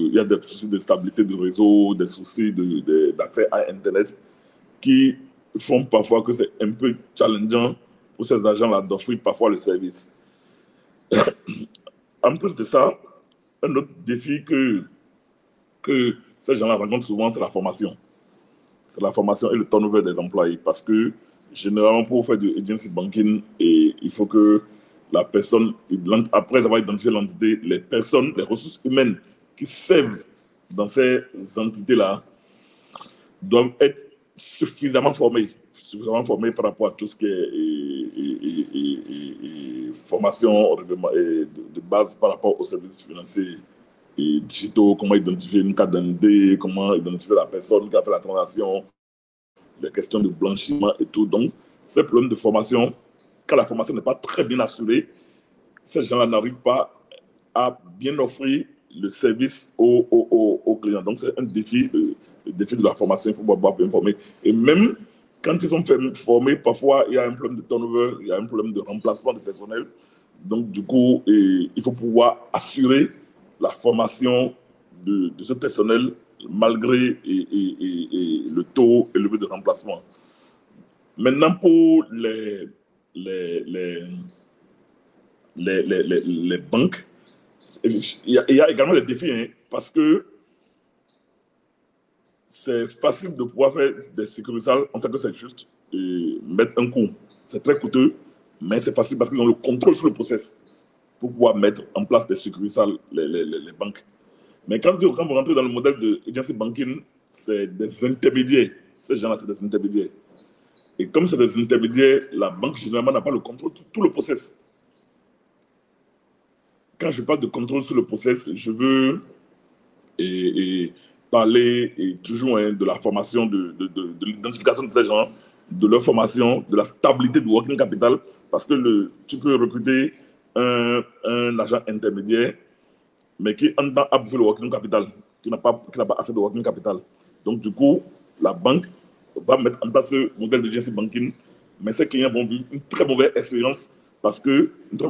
il y a des soucis de stabilité de réseau, des soucis d'accès à Internet, qui font parfois que c'est un peu challengeant pour ces agents-là d'offrir parfois le service. En plus de ça, un autre défi que ces gens-là rencontrent souvent, c'est la formation. C'est la formation et le turnover des employés. Parce que généralement, pour faire du agency banking, il faut que la personne, après avoir identifié l'entité, les personnes, les ressources humaines qui servent dans ces entités-là doivent être suffisamment formées par rapport à tout ce qui est formation de base par rapport aux services financiers et digitaux, comment identifier une carte d'identité, comment identifier la personne qui a fait la transaction, les questions de blanchiment et tout. Donc, ces problèmes de formation, quand la formation n'est pas très bien assurée, ces gens-là n'arrivent pas à bien offrir le service aux clients. Donc, c'est un défi, le défi de la formation, il faut pouvoir bien former. Et même quand ils sont formés, parfois, il y a un problème de turnover, il y a un problème de remplacement de personnel. Donc, du coup, il faut pouvoir assurer la formation de ce personnel malgré le taux élevé de remplacement. Maintenant, pour les banques, il y a également des défis, hein, parce que c'est facile de pouvoir faire des succursales, on sait que c'est juste mettre un coût. C'est très coûteux, mais c'est facile parce qu'ils ont le contrôle sur le process pour pouvoir mettre en place des succursales, les banques. Mais quand vous rentrez dans le modèle de agency banking, c'est des intermédiaires. Ces gens-là, c'est des intermédiaires. Et comme c'est des intermédiaires, la banque, généralement, n'a pas le contrôle sur tout le process. Quand je parle de contrôle sur le process, je veux parler toujours de la formation, de l'identification de ces gens, de leur formation, de la stabilité du working capital, parce que tu peux recruter un agent intermédiaire, mais qui en temps a bouffé le working capital, qui n'a pas assez de working capital. Donc, du coup, la banque va mettre en place ce modèle de agency banking, mais ces clients vont vivre une très mauvaise expérience parce que quand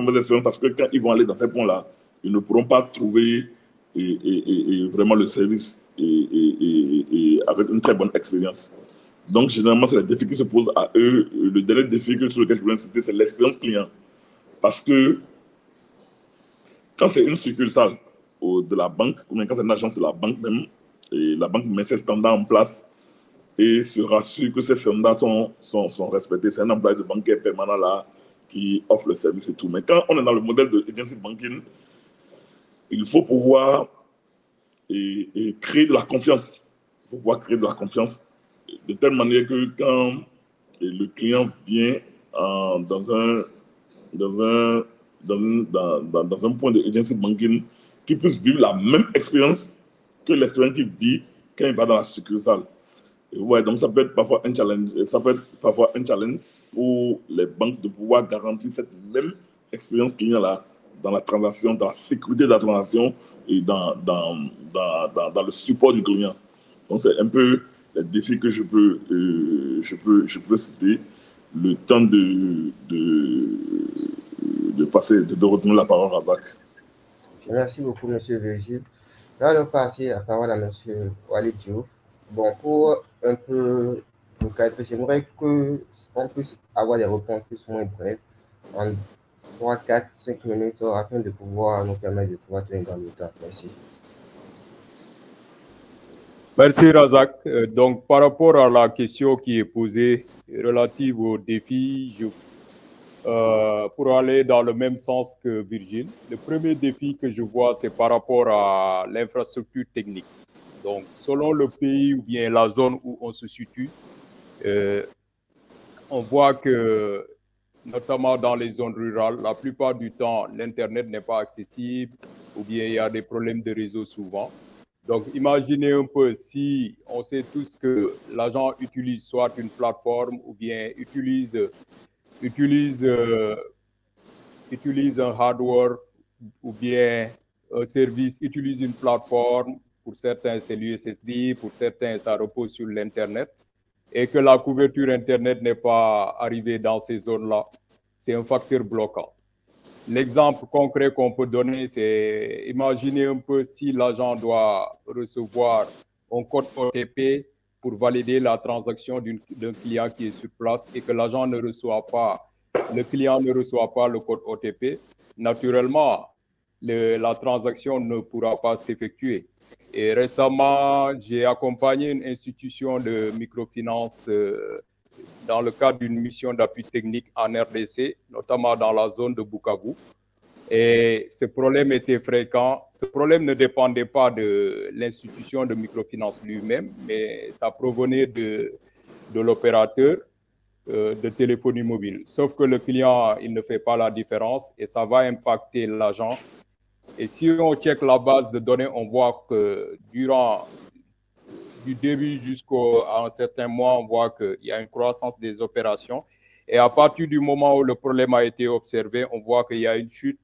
ils vont aller dans ces points-là, ils ne pourront pas trouver vraiment le service avec une très bonne expérience. Donc, généralement, c'est les défis qui se posent à eux. Le dernier défi sur lequel je voulais inciter, c'est l'expérience client. Parce que quand c'est une succursale de la banque, ou bien quand c'est une agence de la banque même, et la banque met ses standards en place et se rassure que ces standards sont respectés. C'est un employé de banque permanent là qui offre le service et tout. Mais quand on est dans le modèle de agency banking, il faut pouvoir créer de la confiance. Il faut pouvoir créer de la confiance de telle manière que quand le client vient dans un point de agency banking, qu'il puisse vivre la même expérience que l'expérience qu'il vit quand il va dans la succursale. Ouais, donc ça peut être parfois un challenge. Ça peut être parfois un challenge pour les banques de pouvoir garantir cette même expérience client-là dans la transaction, dans la sécurité de la transaction et dans le support du client. Donc c'est un peu les défis que je peux citer. Le temps de retourner la parole à Zach. Merci beaucoup, M. Virgile. Je vais alors passer la parole à M. Walid Diouf. Bon, pour un peu le cadre, j'aimerais qu'on puisse avoir des réponses plus ou moins brèves en 3, 4, 5 minutes afin de pouvoir nous permettre de pouvoir tenir dans le temps. Merci. Merci Razak. Donc, par rapport à la question qui est posée relative aux défis, pour aller dans le même sens que Virgile, le premier défi que je vois, c'est par rapport à l'infrastructure technique. Donc, selon le pays ou bien la zone où on se situe, on voit que, notamment dans les zones rurales, la plupart du temps, l'Internet n'est pas accessible ou bien il y a des problèmes de réseau souvent. Donc, imaginez un peu si on sait tous que l'agent utilise soit une plateforme ou bien utilise un hardware ou bien un service, utilise une plateforme. Pour certains, c'est l'USSD, pour certains, ça repose sur l'Internet. Et que la couverture Internet n'est pas arrivée dans ces zones-là, c'est un facteur bloquant. L'exemple concret qu'on peut donner, c'est imaginer un peu si l'agent doit recevoir un code OTP pour valider la transaction d'un client qui est sur place et que l'agent ne reçoit pas, le client ne reçoit pas le code OTP. Naturellement, la transaction ne pourra pas s'effectuer. Et récemment, j'ai accompagné une institution de microfinance dans le cadre d'une mission d'appui technique en RDC, notamment dans la zone de Bukavu. Et ce problème était fréquent. Ce problème ne dépendait pas de l'institution de microfinance lui-même, mais ça provenait de l'opérateur de téléphonie mobile. Sauf que le client, il ne fait pas la différence et ça va impacter l'agent. Et si on check la base de données, on voit que du début jusqu'à un certain mois, on voit qu'il y a une croissance des opérations. Et à partir du moment où le problème a été observé, on voit qu'il y a une chute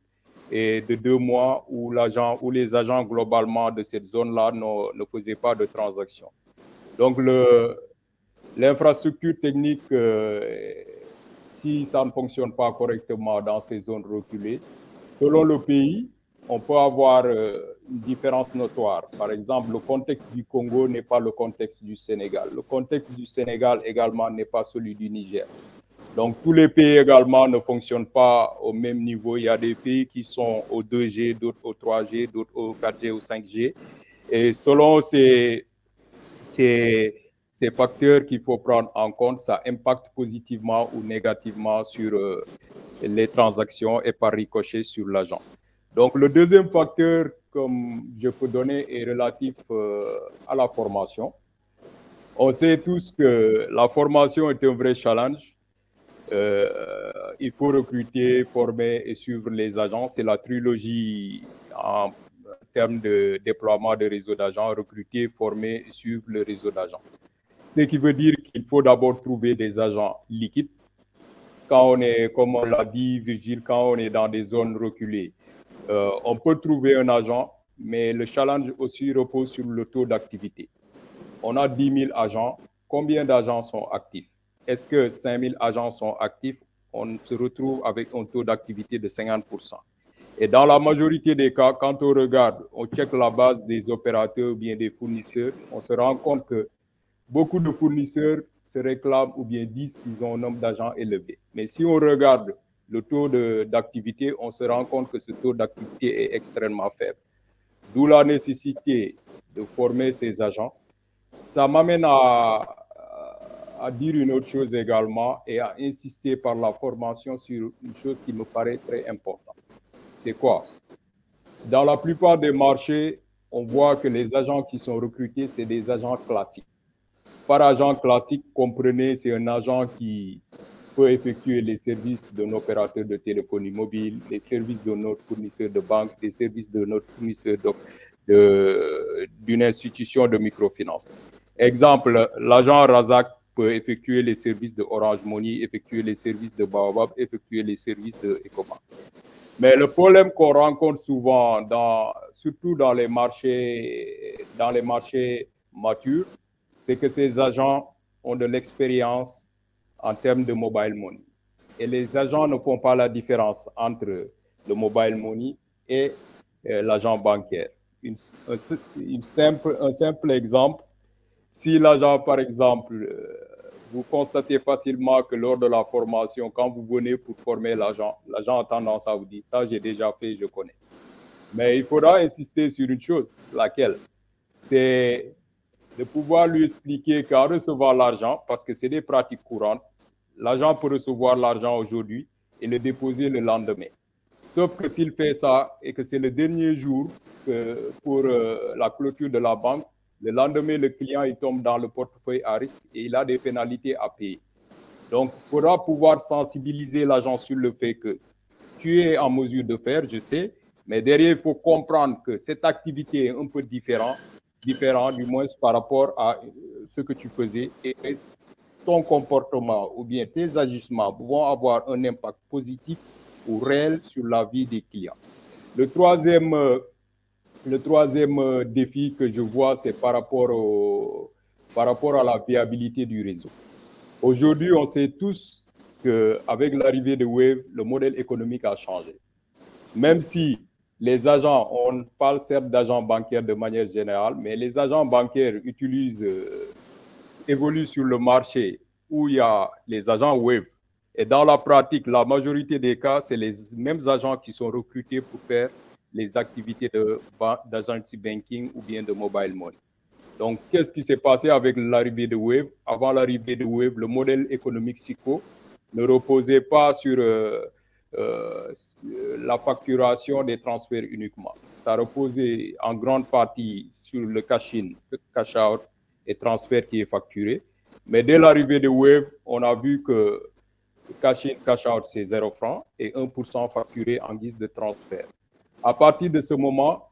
de 2 mois où les agents globalement de cette zone-là ne faisaient pas de transactions. Donc, l'infrastructure technique, si ça ne fonctionne pas correctement dans ces zones reculées, selon le pays, on peut avoir une différence notoire. Par exemple, le contexte du Congo n'est pas le contexte du Sénégal. Le contexte du Sénégal également n'est pas celui du Niger. Donc, tous les pays également ne fonctionnent pas au même niveau. Il y a des pays qui sont au 2G, d'autres au 3G, d'autres au 4G, au 5G. Et selon ces facteurs qu'il faut prendre en compte, ça impacte positivement ou négativement sur les transactions et par ricochet sur l'agent. Donc, le deuxième facteur, comme je peux donner, est relatif à la formation. On sait tous que la formation est un vrai challenge. Il faut recruter, former et suivre les agents. C'est la trilogie en termes de déploiement de réseau d'agents, recruter, former et suivre le réseau d'agents. Ce qui veut dire qu'il faut d'abord trouver des agents liquides. Quand on est, comme on l'a dit, Virgile, quand on est dans des zones reculées, on peut trouver un agent, mais le challenge aussi repose sur le taux d'activité. On a 10 000 agents. Combien d'agents sont actifs? Est-ce que 5 000 agents sont actifs? On se retrouve avec un taux d'activité de 50%. Et dans la majorité des cas, quand on regarde, on check la base des opérateurs ou bien des fournisseurs, on se rend compte que beaucoup de fournisseurs se réclament ou bien disent qu'ils ont un nombre d'agents élevé. Mais si on regarde le taux d'activité, on se rend compte que ce taux d'activité est extrêmement faible. D'où la nécessité de former ces agents. Ça m'amène à dire une autre chose également et à insister par la formation sur une chose qui me paraît très importante. C'est quoi? Dans la plupart des marchés, on voit que les agents qui sont recrutés, c'est des agents classiques. Par agent classique, comprenez, c'est un agent qui peut effectuer les services d'un opérateur de téléphonie mobile, les services de notre fournisseur de banque, les services de notre fournisseur d'une institution de microfinance. Exemple, l'agent Razak peut effectuer les services de Orange Money, effectuer les services de Baobab, effectuer les services de Ecobank. Mais le problème qu'on rencontre souvent, surtout dans les marchés matures, c'est que ces agents ont de l'expérience en termes de mobile money. Et les agents ne font pas la différence entre le mobile money et l'agent bancaire. Un simple exemple, si l'agent, par exemple, vous constatez facilement que lors de la formation, quand vous venez pour former l'agent a tendance à vous dire, ça j'ai déjà fait, je connais. Mais il faudra insister sur une chose, laquelle? C'est de pouvoir lui expliquer qu'en recevant l'argent, parce que c'est des pratiques courantes, l'agent peut recevoir l'argent aujourd'hui et le déposer le lendemain. Sauf que s'il fait ça et que c'est le dernier jour pour la clôture de la banque, le lendemain, le client il tombe dans le portefeuille à risque et il a des pénalités à payer. Donc, il faudra pouvoir sensibiliser l'agent sur le fait que tu es en mesure de faire, je sais, mais derrière, il faut comprendre que cette activité est un peu différente du moins par rapport à ce que tu faisais et ton comportement ou bien tes agissements vont avoir un impact positif ou réel sur la vie des clients. Le troisième défi que je vois, c'est par rapport à la viabilité du réseau. Aujourd'hui, on sait tous qu'avec l'arrivée de Wave, le modèle économique a changé. Même si les agents, on parle certes d'agents bancaires de manière générale, mais les agents bancaires évoluent sur le marché où il y a les agents Wave. Et dans la pratique, la majorité des cas, c'est les mêmes agents qui sont recrutés pour faire les activités d'agency banking ou bien de mobile money. Donc, qu'est-ce qui s'est passé avec l'arrivée de Wave? Avant l'arrivée de Wave, le modèle économique SICO ne reposait pas sur la facturation des transferts uniquement. Ça reposait en grande partie sur le cash-in, cash-out et transfert qui est facturé. Mais dès l'arrivée de Wave, on a vu que le cash-in, cash-out, c'est 0 francs et 1% facturé en guise de transfert. À partir de ce moment,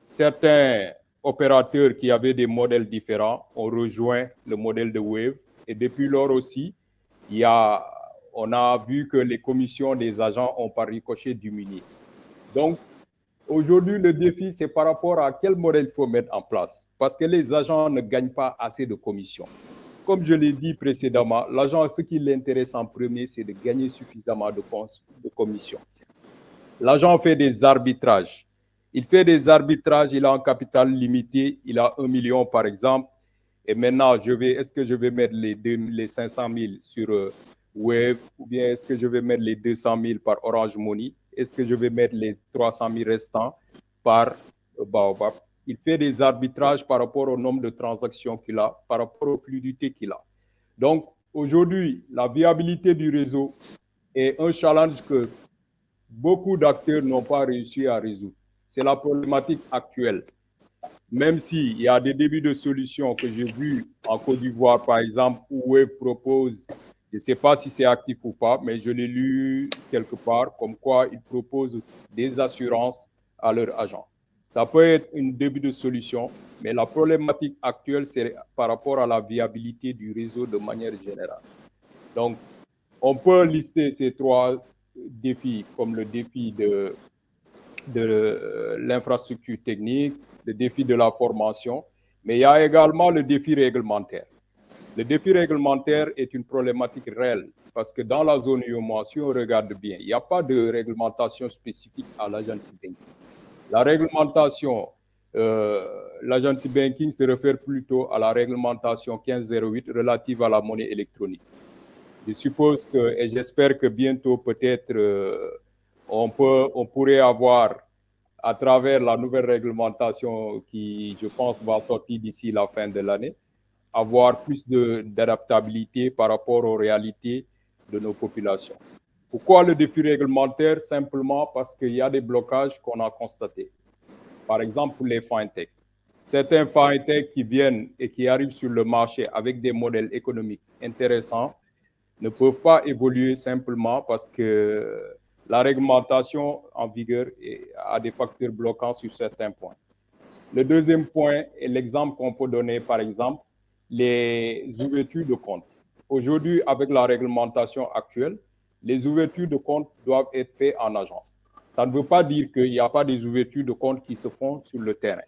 certains opérateurs qui avaient des modèles différents ont rejoint le modèle de Wave. Et depuis lors aussi, on a vu que les commissions des agents ont par ricochet diminué. Donc, aujourd'hui, le défi, c'est par rapport à quel modèle il faut mettre en place. Parce que les agents ne gagnent pas assez de commissions. Comme je l'ai dit précédemment, l'agent, ce qui l'intéresse en premier, c'est de gagner suffisamment de commissions. L'agent fait des arbitrages. Il fait des arbitrages, il a un capital limité, il a 1 million par exemple. Et maintenant, est-ce que je vais mettre les 500 000 sur Wave ou bien est-ce que je vais mettre les 200 000 par Orange Money? Est-ce que je vais mettre les 300 000 restants par Baobab? Il fait des arbitrages par rapport au nombre de transactions qu'il a, par rapport aux fluidités qu'il a. Donc, aujourd'hui, la viabilité du réseau est un challenge que beaucoup d'acteurs n'ont pas réussi à résoudre. C'est la problématique actuelle. Même s'il y a des débuts de solutions que j'ai vus en Côte d'Ivoire, par exemple, où Wave propose, je ne sais pas si c'est actif ou pas, mais je l'ai lu quelque part, comme quoi ils proposent des assurances à leurs agents. Ça peut être un début de solution, mais la problématique actuelle, c'est par rapport à la viabilité du réseau de manière générale. Donc, on peut lister ces 3 défis comme le défi de l'infrastructure technique, le défi de la formation, mais il y a également le défi réglementaire. Le défi réglementaire est une problématique réelle parce que dans la zone UEMOA, si on regarde bien, il n'y a pas de réglementation spécifique à l'agency banking. La réglementation, l'agency banking se réfère plutôt à la réglementation 1508 relative à la monnaie électronique. Je suppose que, et j'espère que bientôt peut-être on pourrait avoir, à travers la nouvelle réglementation qui, je pense, va sortir d'ici la fin de l'année, avoir plus d'adaptabilité par rapport aux réalités de nos populations. Pourquoi le défi réglementaire? Simplement parce qu'il y a des blocages qu'on a constatés. Par exemple, pour les fintech. Certains fintech qui viennent et qui arrivent sur le marché avec des modèles économiques intéressants ne peuvent pas évoluer simplement parce que la réglementation en vigueur a des facteurs bloquants sur certains points. Le deuxième point est l'exemple qu'on peut donner, par exemple, les ouvertures de compte. Aujourd'hui, avec la réglementation actuelle, les ouvertures de compte doivent être faites en agence. Ça ne veut pas dire qu'il n'y a pas des ouvertures de compte qui se font sur le terrain.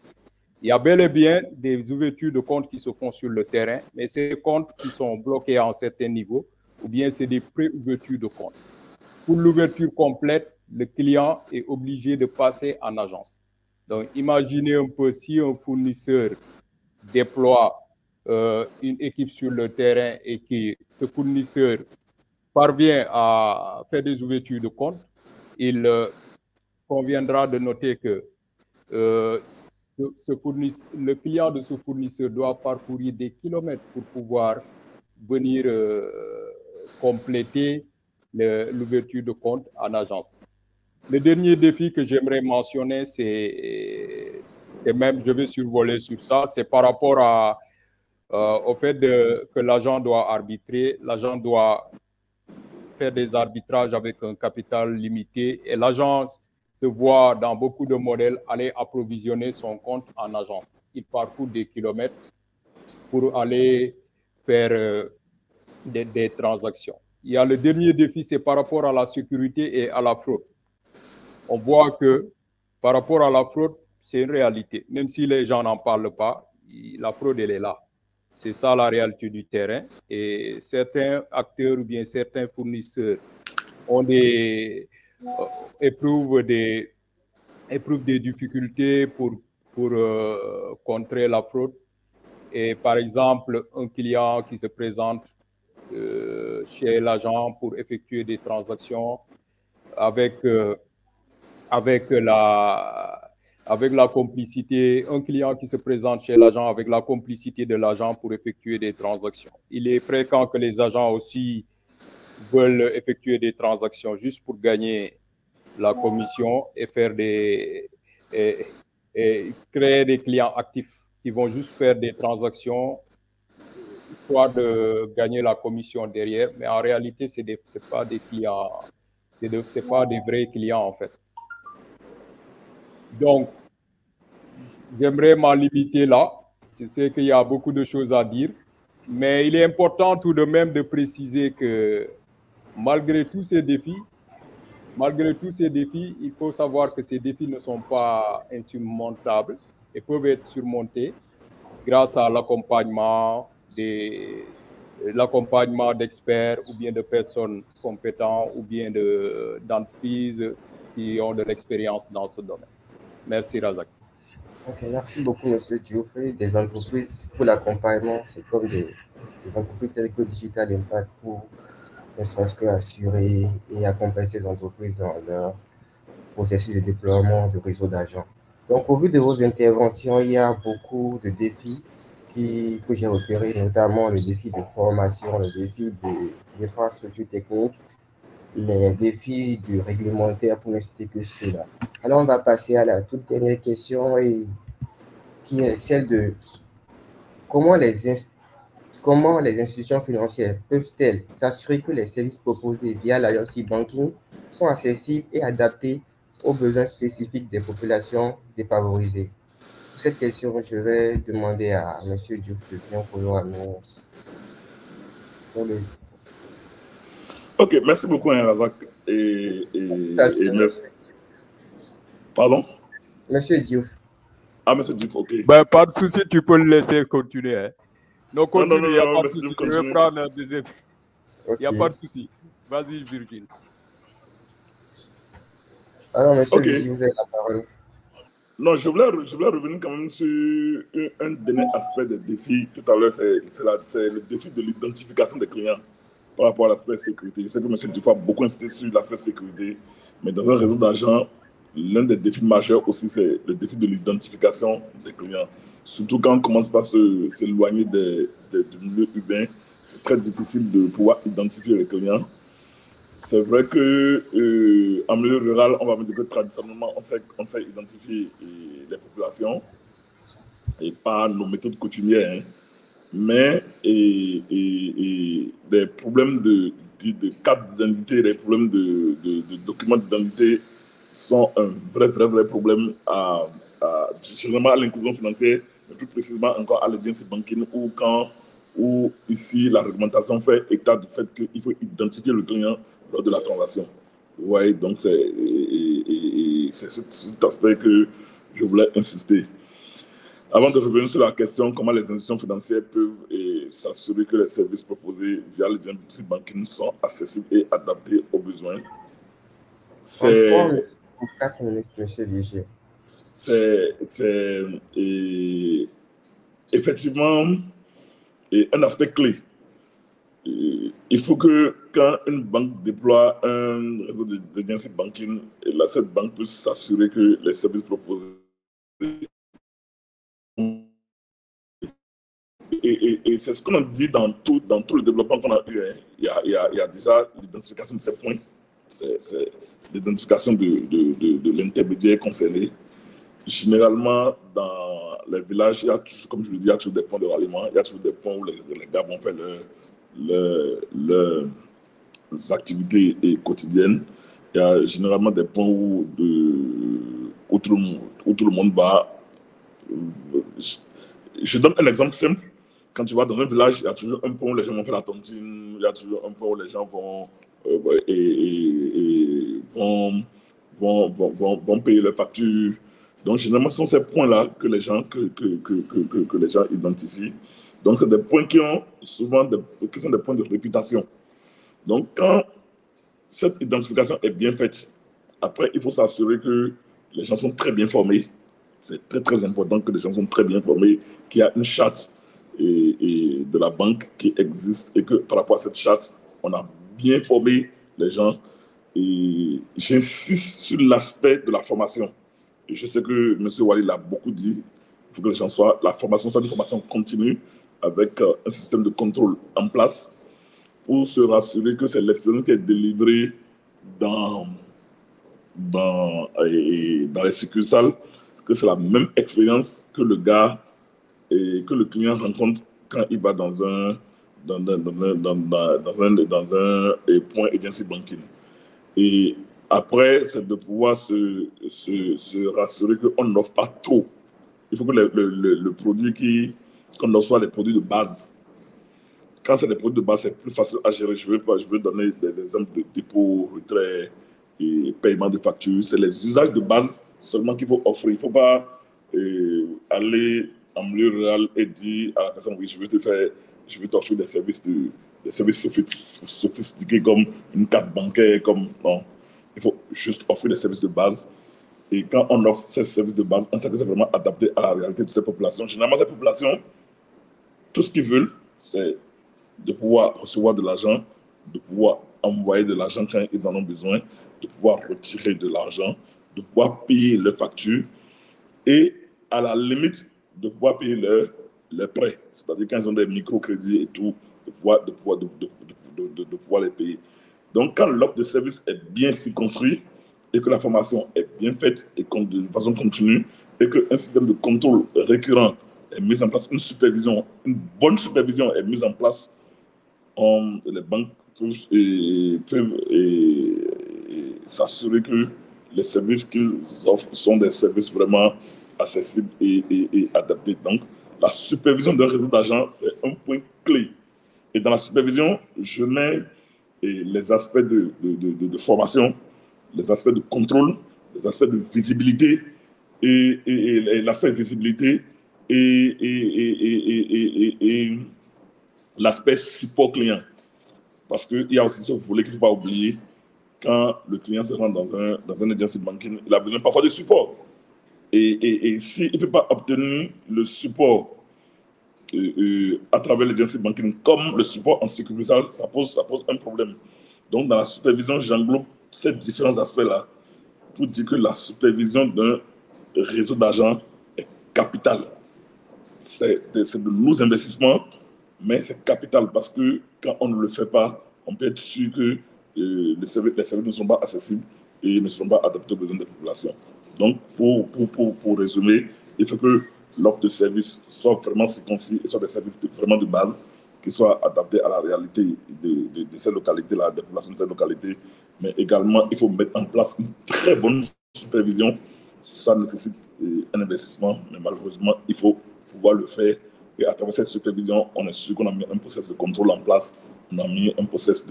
Il y a bel et bien des ouvertures de compte qui se font sur le terrain, mais c'est des comptes qui sont bloqués à un certain niveau, ou bien c'est des pré-ouvertures de compte. Pour l'ouverture complète, le client est obligé de passer en agence. Donc, imaginez un peu si un fournisseur déploie une équipe sur le terrain et que ce fournisseur parvient à faire des ouvertures de compte, il conviendra de noter que le client de ce fournisseur doit parcourir des kilomètres pour pouvoir venir compléter l'ouverture de compte en agence. Le dernier défi que j'aimerais mentionner, c'est même, je vais survoler sur ça, c'est par rapport au fait que l'agent doit arbitrer, l'agent doit faire des arbitrages avec un capital limité et l'agent se voit dans beaucoup de modèles aller approvisionner son compte en agence. Il parcourt des kilomètres pour aller faire des transactions. Il y a le dernier défi, c'est par rapport à la sécurité et à la fraude. On voit que par rapport à la fraude, c'est une réalité. Même si les gens n'en parlent pas, la fraude, elle est là. C'est ça la réalité du terrain. Et certains acteurs ou bien certains fournisseurs ont éprouvent des difficultés pour contrer la fraude. Et par exemple, un client qui se présente chez l'agent pour effectuer des transactions avec la complicité, un client qui se présente chez l'agent avec la complicité de l'agent pour effectuer des transactions. Il est fréquent que les agents aussi veulent effectuer des transactions juste pour gagner la commission et faire créer des clients actifs qui vont juste faire des transactions histoire de gagner la commission derrière, mais en réalité, c'est pas des clients, c'est pas des vrais clients en fait. Donc, j'aimerais m'en limiter là. Je sais qu'il y a beaucoup de choses à dire, mais il est important tout de même de préciser que malgré tous ces défis, il faut savoir que ces défis ne sont pas insurmontables et peuvent être surmontés grâce à l'accompagnement d'experts ou bien de personnes compétentes ou bien d'entreprises qui ont de l'expérience dans ce domaine. Merci, Razak. Ok, merci beaucoup, M. Diouf. Des entreprises pour l'accompagnement, c'est comme des entreprises telles que Digital Impact pour ne serait-ce que assurer et accompagner ces entreprises dans leur processus de déploiement de réseau d'agents. Donc, au vu de vos interventions, il y a beaucoup de défis que j'ai repérés, notamment le défi de formation, le défi de l'infrastructure technique, les défis du réglementaire, pour ne citer que ceux-là. Alors, on va passer à la toute dernière question, qui est celle de comment les institutions financières peuvent-elles s'assurer que les services proposés via l'IoT Banking sont accessibles et adaptés aux besoins spécifiques des populations défavorisées? Pour cette question, je vais demander à M. Diouf de bien vouloir nous. Ok, merci beaucoup, Razak. Et merci. Pardon? Monsieur Diouf. Ah, Monsieur Diouf, ok. Ben, pas de souci, tu peux le laisser continuer. Hein. Non, continue, il n'y a pas de souci. Je vais prendre un deuxième. Il n'y a pas de souci. Vas-y, Virgile. Alors, monsieur Diouf, vous avez la parole. Non, je voulais revenir quand même sur un dernier aspect des défis. Tout à l'heure, c'est le défi de l'identification des clients par rapport à l'aspect sécurité. Je sais que M. Diouf a beaucoup insisté sur l'aspect sécurité, mais dans un réseau d'argent, l'un des défis majeurs aussi, c'est le défi de l'identification des clients. Surtout quand on commence par s'éloigner du milieu urbain, c'est très difficile de pouvoir identifier les clients. C'est vrai qu'en milieu rural, on va me dire que traditionnellement, on sait identifier les populations et pas nos méthodes coutumières. Hein. Mais des problèmes de carte d'identité, des problèmes de documents d'identité sont un vrai problème généralement à l'inclusion financière, mais plus précisément encore à l'audience banking, où ici la réglementation fait état du fait qu'il faut identifier le client lors de la transaction. Ouais, donc c'est cet aspect que je voulais insister. Avant de revenir sur la question comment les institutions financières peuvent s'assurer que les services proposés via le banking sont accessibles et adaptés aux besoins. C'est 4 minutes, monsieur Léger. C'est effectivement un aspect clé. Il faut que quand une banque déploie un réseau de banking, cette banque puisse s'assurer que les services proposés Et c'est ce qu'on a dit dans tout le développement qu'on a eu. Hein. Il y a déjà l'identification de ces points. C'est l'identification de l'intermédiaire concerné. Généralement, dans les villages, il y a toujours, comme je le dis, il y a toujours des points de ralliement. Il y a toujours des points où les gars vont faire leurs activités quotidiennes. Il y a généralement des points où tout le monde va. Je donne un exemple simple. Quand tu vas dans un village, il y a toujours un point où les gens vont faire la tontine, il y a toujours un point où les gens vont payer leurs factures. Donc, généralement, ce sont ces points-là que les gens identifient. Donc, c'est des points qui sont des points de réputation. Donc, quand cette identification est bien faite, après, il faut s'assurer que les gens sont très bien formés. C'est très, très important que les gens soient très bien formés, qu'il y a une charte et de la banque qui existe et que par rapport à cette charte, on a bien formé les gens. Et j'insiste sur l'aspect de la formation. Et je sais que M. Wali l'a beaucoup dit. Il faut que les gens la formation soit une formation continue avec un système de contrôle en place pour se rassurer que c'est l'expérience qui est délivrée dans les succursales, que c'est la même expérience que le gars et que le client rencontre quand il va dans un point agency banking. Et après, c'est de pouvoir se rassurer qu'on n'offre pas trop. Il faut que le produit qu'on offre soit les produits de base. Quand c'est des produits de base, c'est plus facile à gérer. Je veux donner des exemples de dépôt, retrait et paiement de factures. C'est les usages de base seulement qu'il faut offrir. Il ne faut pas aller en milieu rural et dire à la personne, oui, je veux t'offrir des services sophistiqués comme une carte bancaire, non. Il faut juste offrir des services de base. Et quand on offre ces services de base, on sait que c'est vraiment adapté à la réalité de ces populations. Généralement, ces populations, tout ce qu'ils veulent, c'est de pouvoir recevoir de l'argent, de pouvoir envoyer de l'argent quand ils en ont besoin, de pouvoir retirer de l'argent, de pouvoir payer leurs factures et à la limite de pouvoir payer leurs prêts. C'est-à-dire quand ils ont des microcrédits et tout, de pouvoir les payer. Donc quand l'offre de service est bien circonscrite et que la formation est bien faite et de façon continue et qu'un système de contrôle récurrent est mis en place, une bonne supervision est mise en place, les banques peuvent s'assurer que les services qu'ils offrent sont des services vraiment accessibles et adaptés. Donc, la supervision d'un réseau d'agents, c'est un point clé. Et dans la supervision, je mets les aspects de formation, les aspects de contrôle, les aspects de visibilité et l'aspect de visibilité et l'aspect support client. Parce qu'il y a aussi ce volet qu'il ne faut pas oublier. Quand le client se rend dans un agency banking, il a besoin parfois de support. Et s'il ne peut pas obtenir le support à travers l'agency banking, comme le support en sécurité, ça pose un problème. Donc, dans la supervision, j'englobe ces différents aspects-là pour dire que la supervision d'un réseau d'agents est capitale. C'est de nos investissements, mais c'est capital parce que quand on ne le fait pas, on peut être sûr que les services ne sont pas accessibles et ne sont pas adaptés aux besoins des populations. Donc, pour résumer, il faut que l'offre de services soit vraiment circoncis et soit des services vraiment de base qui soient adaptés à la réalité de ces localités-là, des populations de ces localités. Mais également, il faut mettre en place une très bonne supervision. Ça nécessite un investissement, mais malheureusement, il faut pouvoir le faire. Et à travers cette supervision, on est sûr qu'on a mis un processus de contrôle en place, on a mis un processus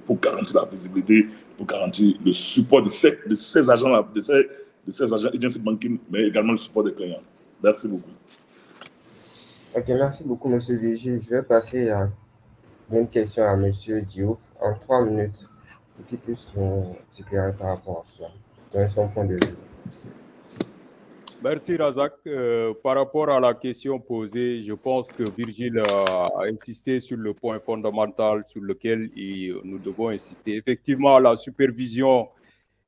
pour garantir la visibilité, pour garantir le support de ces agents-là, de ces agents agency banking, mais également le support des clients. Merci beaucoup. Ok, merci beaucoup, M. Vigil. Je vais passer à une question à M. Diouf en 3 minutes pour qu'il puisse nous éclairer par rapport à cela, donner son point de vue. Merci Razak. Par rapport à la question posée, je pense que Virgile a insisté sur le point fondamental sur lequel nous devons insister. Effectivement, la supervision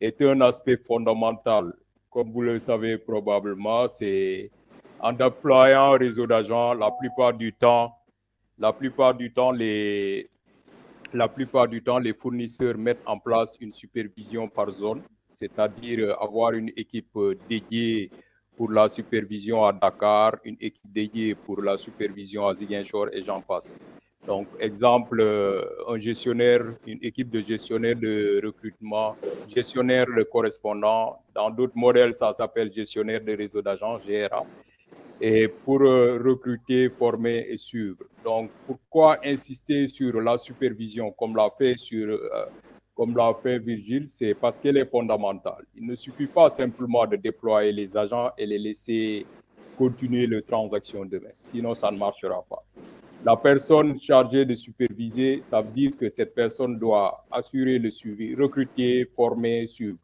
est un aspect fondamental. Comme vous le savez probablement, c'est En déployant un réseau d'agents, la plupart du temps, les fournisseurs mettent en place une supervision par zone, c'est-à-dire avoir une équipe dédiée pour la supervision à Dakar, une équipe dédiée pour la supervision à Ziguinchor et j'en passe. Donc, exemple, une équipe de gestionnaire de recrutement, gestionnaire de correspondant. Dans d'autres modèles, ça s'appelle gestionnaire de réseau d'agents, GRA. Et pour recruter, former et suivre. Donc, pourquoi insister sur la supervision comme l'a fait Virgile? C'est parce qu'elle est fondamentale. Il ne suffit pas simplement de déployer les agents et les laisser continuer les transactions d'eux-mêmes. Sinon, ça ne marchera pas. La personne chargée de superviser, ça veut dire que cette personne doit assurer le suivi, recruter, former, suivre.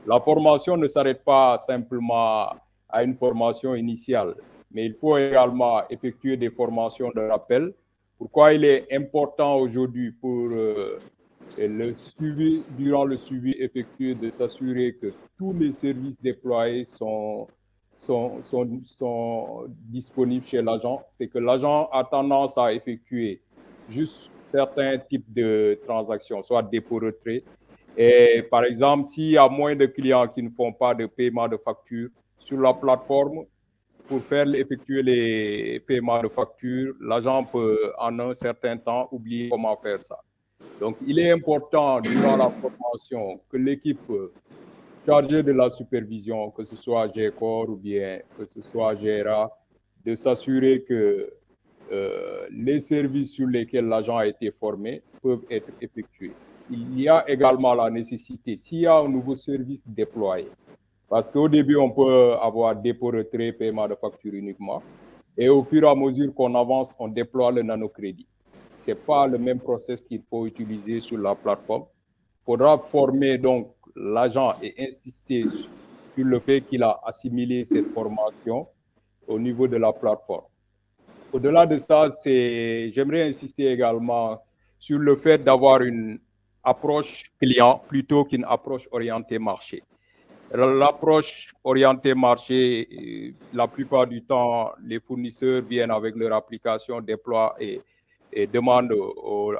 La formation ne s'arrête pas simplement à une formation initiale, mais il faut également effectuer des formations de rappel. Pourquoi il est important aujourd'hui pour durant le suivi effectué, de s'assurer que tous les services déployés sont disponibles chez l'agent, c'est que l'agent a tendance à effectuer juste certains types de transactions, soit dépôt-retrait. Et par exemple, s'il y a moins de clients qui ne font pas de paiement de facture sur la plateforme, pour effectuer les paiements de facture, l'agent peut en un certain temps oublier comment faire ça. Donc, il est important durant la formation que l'équipe chargée de la supervision, que ce soit GECOR ou bien que ce soit GERA, de s'assurer que les services sur lesquels l'agent a été formé peuvent être effectués. Il y a également la nécessité, s'il y a un nouveau service déployé, parce qu'au début, on peut avoir dépôt, retrait, paiement de facture uniquement, et au fur et à mesure qu'on avance, on déploie le nanocrédit. Ce n'est pas le même process qu'il faut utiliser sur la plateforme. Il faudra former donc l'agent et insister sur le fait qu'il a assimilé cette formation au niveau de la plateforme. Au-delà de ça, j'aimerais insister également sur le fait d'avoir une approche client plutôt qu'une approche orientée marché. L'approche orientée marché, la plupart du temps, les fournisseurs viennent avec leur application, déploient et demandent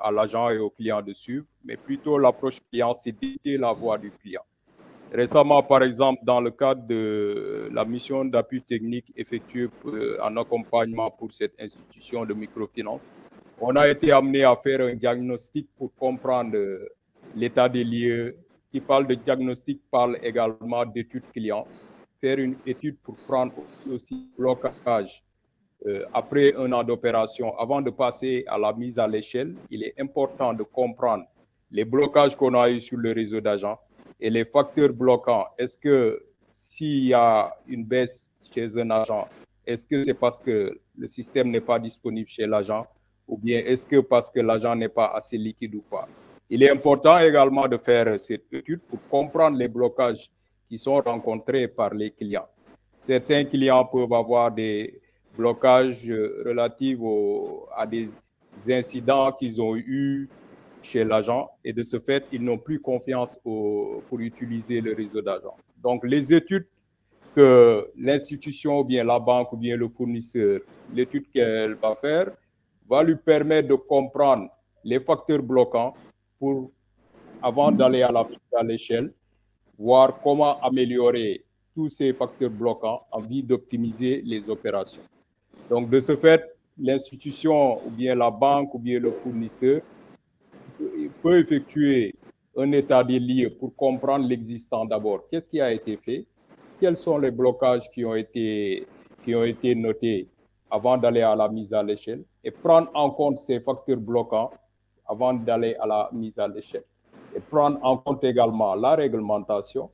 à l'agent et au client de suivre, mais plutôt l'approche client, c'est d'éviter la voix du client. Récemment, par exemple, dans le cadre de la mission d'appui technique effectuée en accompagnement pour cette institution de microfinance, on a été amené à faire un diagnostic pour comprendre l'état des lieux. Qui parle de diagnostic parle également d'études clients. Faire une étude pour prendre aussi blocage après un an d'opération. Avant de passer à la mise à l'échelle, il est important de comprendre les blocages qu'on a eu sur le réseau d'agents et les facteurs bloquants. Est-ce que s'il y a une baisse chez un agent, est-ce que c'est parce que le système n'est pas disponible chez l'agent ou bien est-ce que parce que l'agent n'est pas assez liquide ou pas? Il est important également de faire cette étude pour comprendre les blocages qui sont rencontrés par les clients. Certains clients peuvent avoir des blocages relatifs à des incidents qu'ils ont eus chez l'agent et de ce fait, ils n'ont plus confiance pour utiliser le réseau d'agents. Donc, les études que l'institution ou bien la banque ou bien le fournisseur, l'étude qu'elle va faire, va lui permettre de comprendre les facteurs bloquants avant d'aller à l'échelle, voir comment améliorer tous ces facteurs bloquants en vue d'optimiser les opérations. Donc, de ce fait, l'institution ou bien la banque ou bien le fournisseur peut effectuer un état des lieux pour comprendre l'existant d'abord. Qu'est-ce qui a été fait? Quels sont les blocages qui ont été notés avant d'aller à la mise à l'échelle et prendre en compte ces facteurs bloquants avant d'aller à la mise à l'échelle. Et prendre en compte également la réglementation.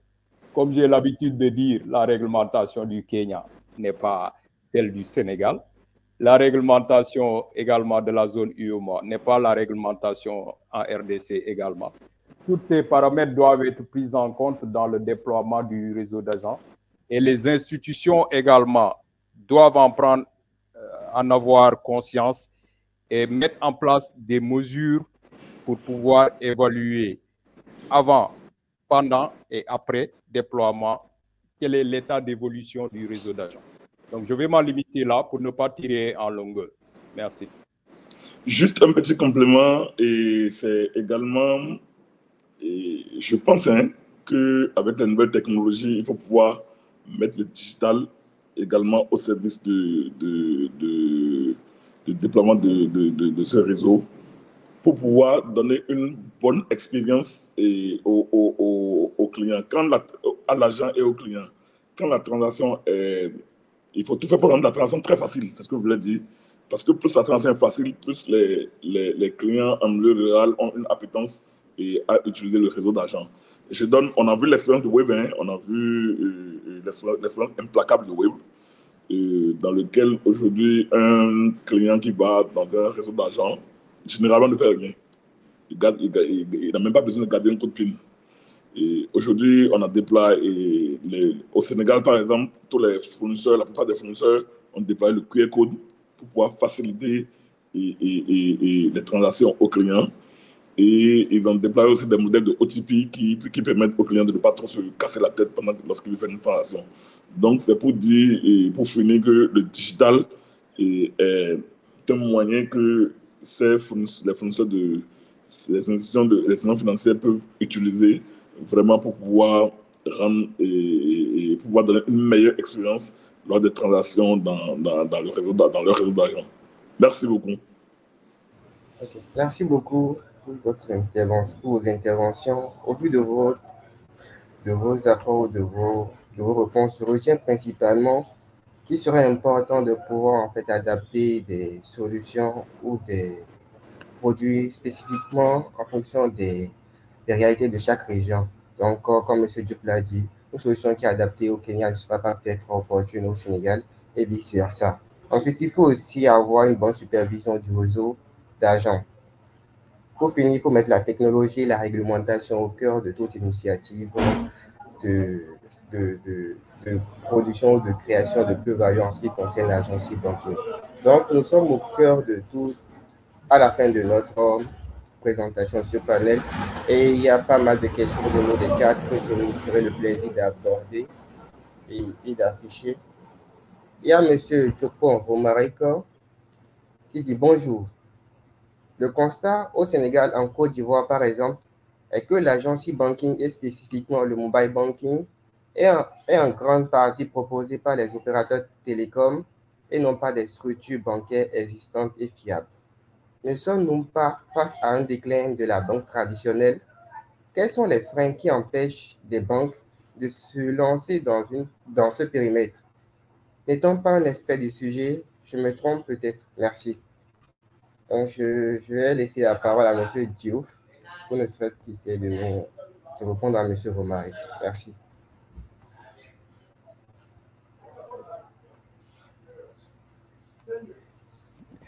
Comme j'ai l'habitude de dire, la réglementation du Kenya n'est pas celle du Sénégal. La réglementation également de la zone UEMOA n'est pas la réglementation en RDC également. Tous ces paramètres doivent être pris en compte dans le déploiement du réseau d'agents et les institutions également doivent en avoir conscience et mettre en place des mesures pour pouvoir évaluer avant, pendant et après déploiement quel est l'état d'évolution du réseau d'agents. Donc, je vais m'en limiter là pour ne pas tirer en longueur. Merci. Juste un petit complément, et c'est également, et je pense qu'avec la nouvelle technologie, il faut pouvoir mettre le digital également au service de déploiement de ce réseau pour pouvoir donner une bonne expérience aux clients, à l'agent et aux clients. Quand la transaction est... Il faut tout faire pour rendre la transaction très facile, c'est ce que je voulais dire. Parce que plus la transaction est facile, plus les clients en milieu rural ont une appétence à utiliser le réseau d'argent. On a vu l'expérience de Wave, on a vu l'expérience implacable de Wave, dans lequel aujourd'hui un client qui va dans un réseau d'argent, généralement ne fait rien. Il n'a même pas besoin de garder un coup de PIN. Et aujourd'hui, on a déployé, au Sénégal par exemple, tous les fournisseurs, la plupart des fournisseurs ont déployé le QR code pour pouvoir faciliter les transactions aux clients. Et ils ont déployé aussi des modèles de OTP qui permettent aux clients de ne pas trop se casser la tête lorsqu'ils font une transaction. Donc, c'est pour dire, et pour finir, que le digital est un moyen que les fournisseurs les institutions financières peuvent utiliser vraiment pour pouvoir rendre et pouvoir donner une meilleure expérience lors des transactions dans le réseau d'argent. Merci beaucoup. Okay. Merci beaucoup pour votre intervention, pour vos interventions. Au vu de vos apports, de vos réponses, je retiens principalement qu'il serait important de pouvoir en fait adapter des solutions ou des produits spécifiquement en fonction des réalités de chaque région. Donc, comme M. Diouf l'a dit, une solution qui est adaptée au Kenya ne sera pas peut-être opportune au Sénégal et vice-versa. Ensuite, il faut aussi avoir une bonne supervision du réseau d'agents. Pour finir, il faut mettre la technologie et la réglementation au cœur de toute initiative de production ou de création de plus-value en ce qui concerne l'agence banking. Donc, nous sommes au cœur de tout à la fin de notre présentation sur ce panel et il y a pas mal de questions de nous des quatre que je me ferai le plaisir d'aborder et d'afficher. Il y a M. Chokpon Romariko qui dit bonjour. Le constat au Sénégal, en Côte d'Ivoire par exemple, est que l'agence banking et spécifiquement le mobile banking est en grande partie proposé par les opérateurs télécoms et non pas des structures bancaires existantes et fiables. Ne sommes-nous pas face à un déclin de la banque traditionnelle? Quels sont les freins qui empêchent des banques de se lancer dans ce périmètre? N'étant pas un expert du sujet, je me trompe peut-être. Merci. Donc, je vais laisser la parole à M. Diouf pour ne serait-ce qu'il essaie de répondre à M. Romaric. Merci.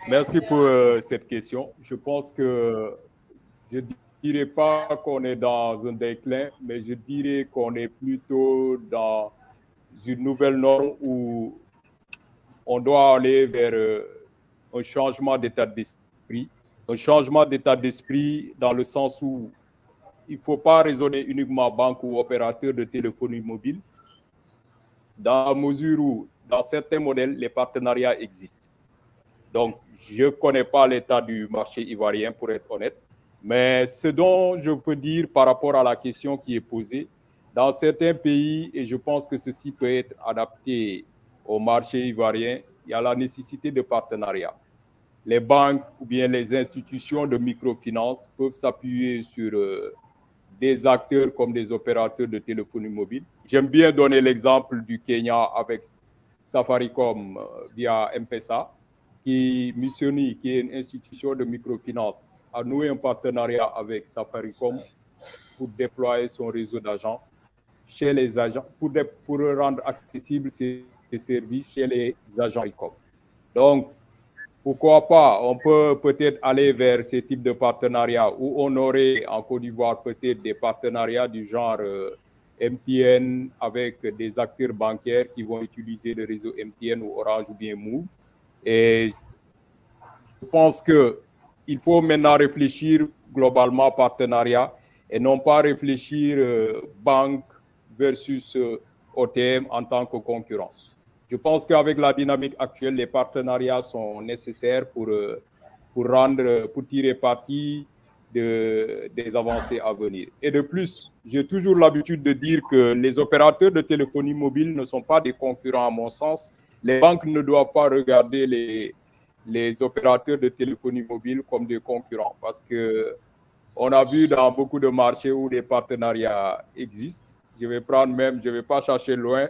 Merci pour cette question. Je pense que je ne dirais pas qu'on est dans un déclin, mais je dirais qu'on est plutôt dans une nouvelle norme où on doit aller vers un changement d'état d'esprit. Un changement d'état d'esprit dans le sens où il ne faut pas raisonner uniquement banque ou opérateur de téléphonie mobile, dans la mesure où, dans certains modèles, les partenariats existent. Donc, je ne connais pas l'état du marché ivoirien, pour être honnête, mais ce dont je peux dire par rapport à la question qui est posée, dans certains pays, et je pense que ceci peut être adapté au marché ivoirien, il y a la nécessité de partenariat. Les banques ou bien les institutions de microfinance peuvent s'appuyer sur des acteurs comme des opérateurs de téléphonie mobile. J'aime bien donner l'exemple du Kenya avec Safaricom via M-Pesa, qui est une institution de microfinance, a noué un partenariat avec Safaricom pour déployer son réseau d'agents chez les agents, pour rendre accessibles ces services chez les agents ICOM. Donc, pourquoi pas, on peut peut-être aller vers ces types de partenariats où on aurait en Côte d'Ivoire peut-être des partenariats du genre MTN avec des acteurs bancaires qui vont utiliser le réseau MTN ou Orange ou bien Move. Et je pense qu'il faut maintenant réfléchir globalement partenariat et non pas réfléchir banque versus OTM en tant que concurrent. Je pense qu'avec la dynamique actuelle, les partenariats sont nécessaires pour tirer parti des avancées à venir. Et de plus, j'ai toujours l'habitude de dire que les opérateurs de téléphonie mobile ne sont pas des concurrents à mon sens. Les banques ne doivent pas regarder les opérateurs de téléphonie mobile comme des concurrents parce qu'on a vu dans beaucoup de marchés où des partenariats existent. Je vais pas chercher loin.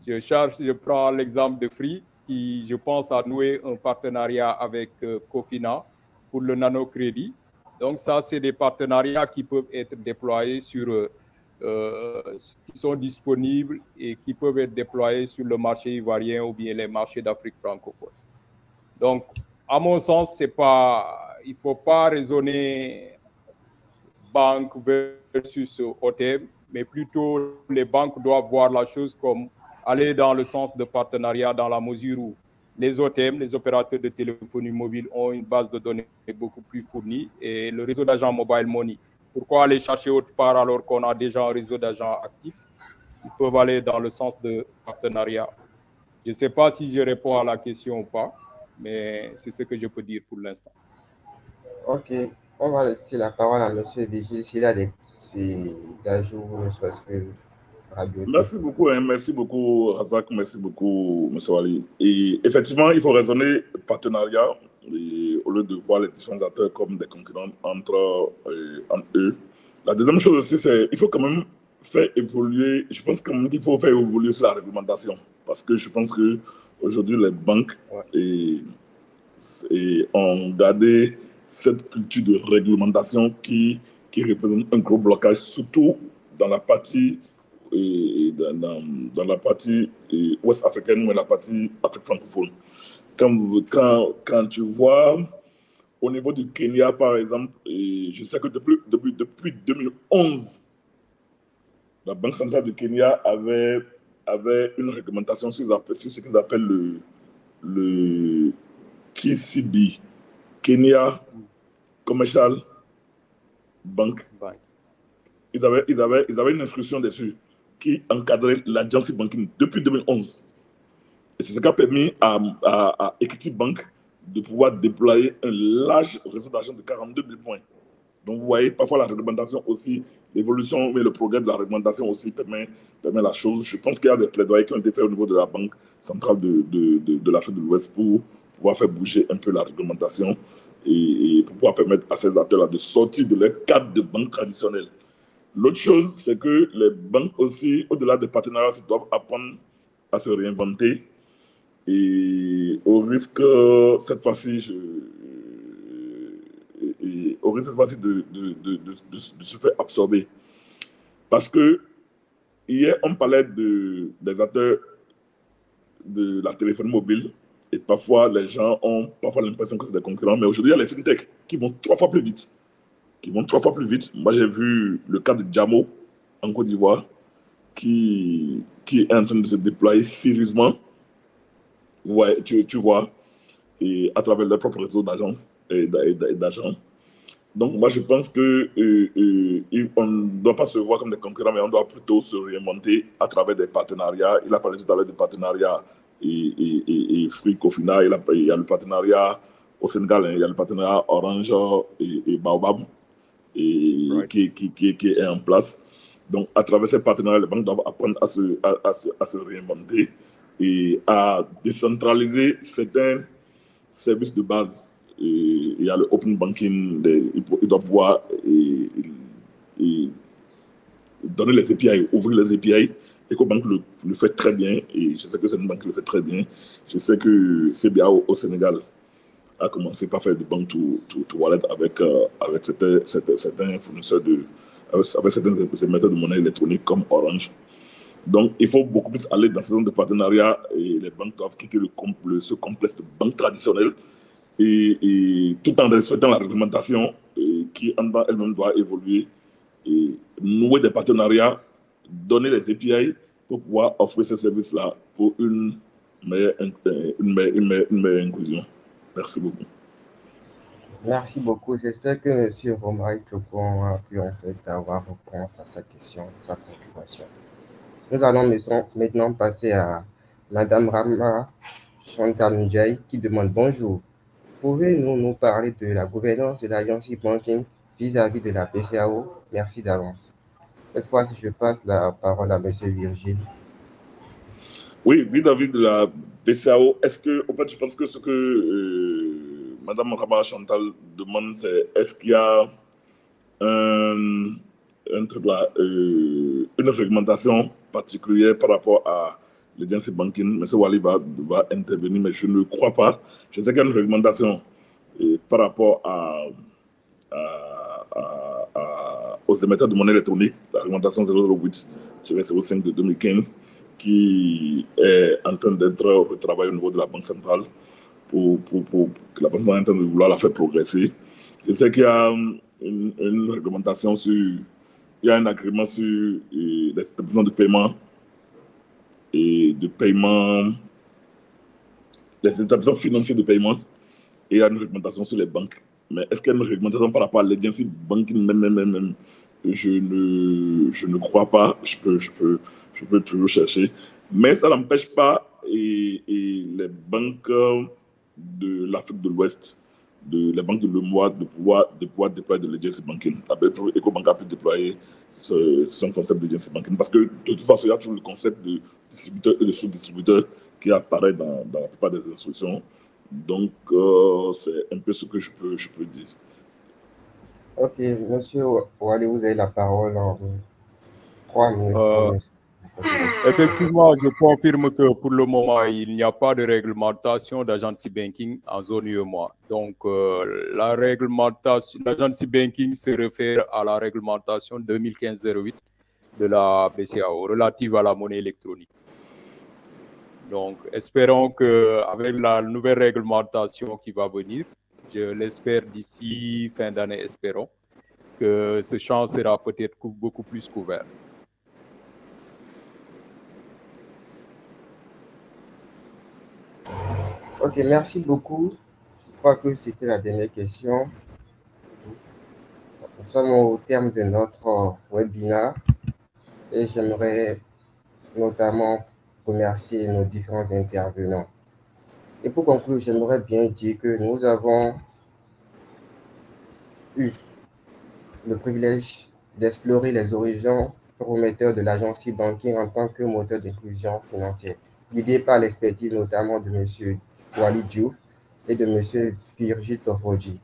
Je prends l'exemple de Free qui, je pense, a noué un partenariat avec Cofina pour le nanocrédit. Donc ça, c'est des partenariats qui peuvent être déployés qui sont disponibles et qui peuvent être déployés sur le marché ivoirien ou bien les marchés d'Afrique francophone. Donc, à mon sens, il ne faut pas raisonner banque versus OTM, mais plutôt les banques doivent voir la chose comme aller dans le sens de partenariat dans la mesure où les OTM, les opérateurs de téléphonie mobile, ont une base de données beaucoup plus fournie et le réseau d'agents mobile money. Pourquoi aller chercher autre part alors qu'on a déjà un réseau d'agents actifs? Ils peuvent aller dans le sens de partenariat. Je ne sais pas si je réponds à la question ou pas, mais c'est ce que je peux dire pour l'instant. Ok, on va laisser la parole à M. Vigile s'il a des ajouts, ne serait-ce que rajouter. Merci beaucoup, Razak, merci beaucoup, M. Wali. Et effectivement, il faut raisonner partenariat au lieu de voir les différents acteurs comme des concurrents entre eux. La deuxième chose aussi, c'est qu'il faut quand même faire évoluer, je pense quand même qu'il faut faire évoluer sur la réglementation. Parce que je pense qu'aujourd'hui, les banques ont gardé cette culture de réglementation qui représente un gros blocage, surtout dans la partie dans la partie ouest africaine ou la partie Afrique francophone. Quand tu vois au niveau du Kenya, par exemple, je sais que depuis 2011, la Banque centrale du Kenya avait une réglementation sur ce qu'ils appellent le KCB, Kenya Commercial Bank. Ils avaient une instruction dessus qui encadrait l'agence banking depuis 2011. Et c'est ce qui a permis à Equity Bank de pouvoir déployer un large réseau d'argent de 42 000 points. Donc vous voyez, parfois la réglementation aussi, l'évolution, mais le progrès de la réglementation aussi permet la chose. Je pense qu'il y a des plaidoyers qui ont été faits au niveau de la Banque centrale de l'Afrique de l'Ouest pour pouvoir faire bouger un peu la réglementation et pour pouvoir permettre à ces acteurs-là de sortir de leur cadre de banque traditionnelle. L'autre chose, c'est que les banques aussi, au-delà des partenariats, doivent apprendre à se réinventer. Et au risque, cette fois-ci, de se faire absorber. Parce que hier, on parlait des acteurs de la téléphonie mobile. Et parfois, les gens ont l'impression que c'est des concurrents. Mais aujourd'hui, il y a les fintechs qui vont 3 fois plus vite. Moi, j'ai vu le cas de Jamo en Côte d'Ivoire qui est en train de se déployer sérieusement. Ouais, tu vois, et à travers leur propre réseau d'agences et d'agents. Donc, moi, je pense qu'on ne doit pas se voir comme des concurrents, mais on doit plutôt se réinventer à travers des partenariats. Il a parlé tout à l'heure de partenariats et Free Cofina. Il y a le partenariat au Sénégal, il y a le partenariat Orange et Baobab qui est en place. Donc, à travers ces partenariats, les banques doivent apprendre à se réinventer et à décentraliser certains services de base. Il y a le open banking, il doit pouvoir donner les API, ouvrir les API. EcoBank le fait très bien et je sais que c'est une banque qui le fait très bien. Je sais que CBA au Sénégal a commencé par faire du bank to wallet avec certains fournisseurs avec certaines méthodes de monnaie électronique comme Orange. Donc, il faut beaucoup plus aller dans ce genre de partenariat et les banques doivent quitter ce complexe de banque traditionnelle et tout en respectant la réglementation qui en elle-même doit évoluer et nouer des partenariats, donner les API pour pouvoir offrir ces services-là pour une meilleure inclusion. Merci beaucoup. Merci beaucoup. J'espère que M. Romari Chokon a pu en fait avoir réponse à sa question, sa préoccupation. Nous allons maintenant passer à Madame Rama Chantal Ndiaye qui demande bonjour. Pouvez-vous nous parler de la gouvernance de l'agence banking vis-à-vis de la BCAO? Merci d'avance. Cette fois-ci, je passe la parole à M. Virgile. Oui, vis-à-vis de la BCAO, est-ce que, en fait, je pense que ce que Madame Rama Chantal demande, c'est est-ce qu'il y a un truc là, une réglementation particulière par rapport à l'agency banking? M. Wali va intervenir, mais je ne crois pas. Je sais qu'il y a une réglementation par rapport aux émetteurs de monnaie électronique, la réglementation 008-05 de 2015, qui est en train d'être retravaillée au niveau de la Banque centrale pour que la Banque centrale est en train de vouloir la faire progresser. Je sais qu'il y a une réglementation sur, il y a un agrément sur les établissements de paiement et de paiement, les établissements financiers de paiement, et il y a une réglementation sur les banques. Mais est-ce qu'il y a une réglementation par rapport à l'agency banking même? Je ne crois pas. Je peux toujours chercher. Mais ça n'empêche pas les banques de l'Afrique de l'Ouest, les banques de l'UEMOA, de pouvoir déployer de l'agency banking. EcoBank a pu déployer son concept d'agency banking. Parce que de toute façon, il y a toujours le concept de distributeur et de sous-distributeur qui apparaît dans la plupart des instructions. Donc, c'est un peu ce que je peux dire. Ok, monsieur Wali, vous avez la parole en 3 minutes. Effectivement, je confirme que pour le moment, il n'y a pas de réglementation d'agency banking en zone UEMOA. Donc, la réglementation d'agency banking se réfère à la réglementation 2015-08 de la BCAO relative à la monnaie électronique. Donc, espérons qu'avec la nouvelle réglementation qui va venir, je l'espère d'ici fin d'année, espérons, que ce champ sera peut-être beaucoup plus couvert. Ok, merci beaucoup. Je crois que c'était la dernière question. Nous sommes au terme de notre webinaire et j'aimerais notamment remercier nos différents intervenants. Et pour conclure, j'aimerais bien dire que nous avons eu le privilège d'explorer les horizons prometteurs de l'agence banking en tant que moteur d'inclusion financière, guidé par l'expertise notamment de M. Wali Diouf et de M. Virgile Tofodji.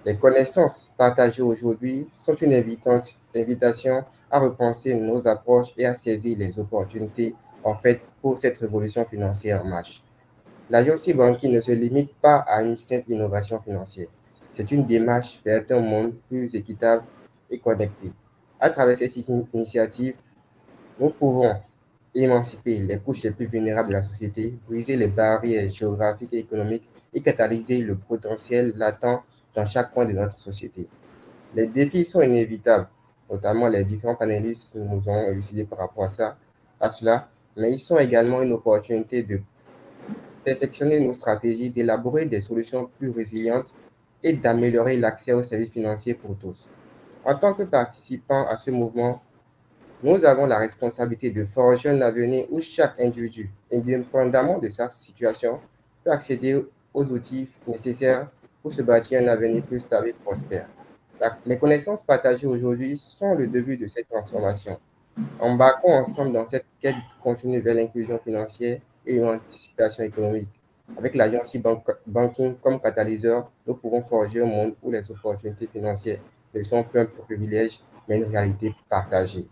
Les connaissances partagées aujourd'hui sont une invitation à repenser nos approches et à saisir les opportunités en fait pour cette révolution financière en marche. L'agence banking ne se limite pas à une simple innovation financière. C'est une démarche vers un monde plus équitable et connecté. À travers cette initiative, nous pouvons émanciper les couches les plus vulnérables de la société, briser les barrières géographiques et économiques et catalyser le potentiel latent dans chaque coin de notre société. Les défis sont inévitables, notamment les différents panélistes nous ont élucidé par rapport à cela, mais ils sont également une opportunité de perfectionner nos stratégies, d'élaborer des solutions plus résilientes et d'améliorer l'accès aux services financiers pour tous. En tant que participants à ce mouvement, nous avons la responsabilité de forger un avenir où chaque individu, indépendamment de sa situation, peut accéder aux outils nécessaires pour se bâtir un avenir plus stable et prospère. Les connaissances partagées aujourd'hui sont le début de cette transformation. Embarquons ensemble dans cette quête continue vers l'inclusion financière et l'anticipation économique. Avec l'agence banking comme catalyseur, nous pouvons forger un monde où les opportunités financières ne sont plus un privilège, mais une réalité partagée.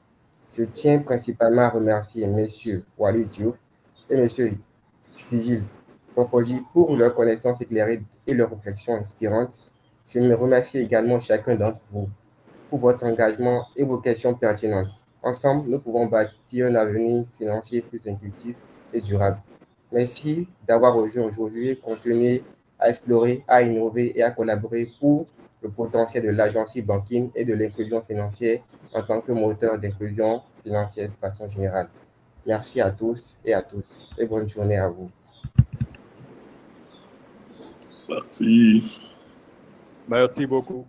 Je tiens principalement à remercier M. Wali Diouf et M. Vigile Tofoji pour leurs connaissances éclairées et leurs réflexions inspirantes. Je me remercie également chacun d'entre vous pour votre engagement et vos questions pertinentes. Ensemble, nous pouvons bâtir un avenir financier plus inclusif et durable. Merci d'avoir rejoint aujourd'hui et continuer à explorer, à innover et à collaborer pour le potentiel de l'agence banking et de l'inclusion financière en tant que moteur d'inclusion financière de façon générale. Merci à tous et bonne journée à vous. Merci. Merci beaucoup.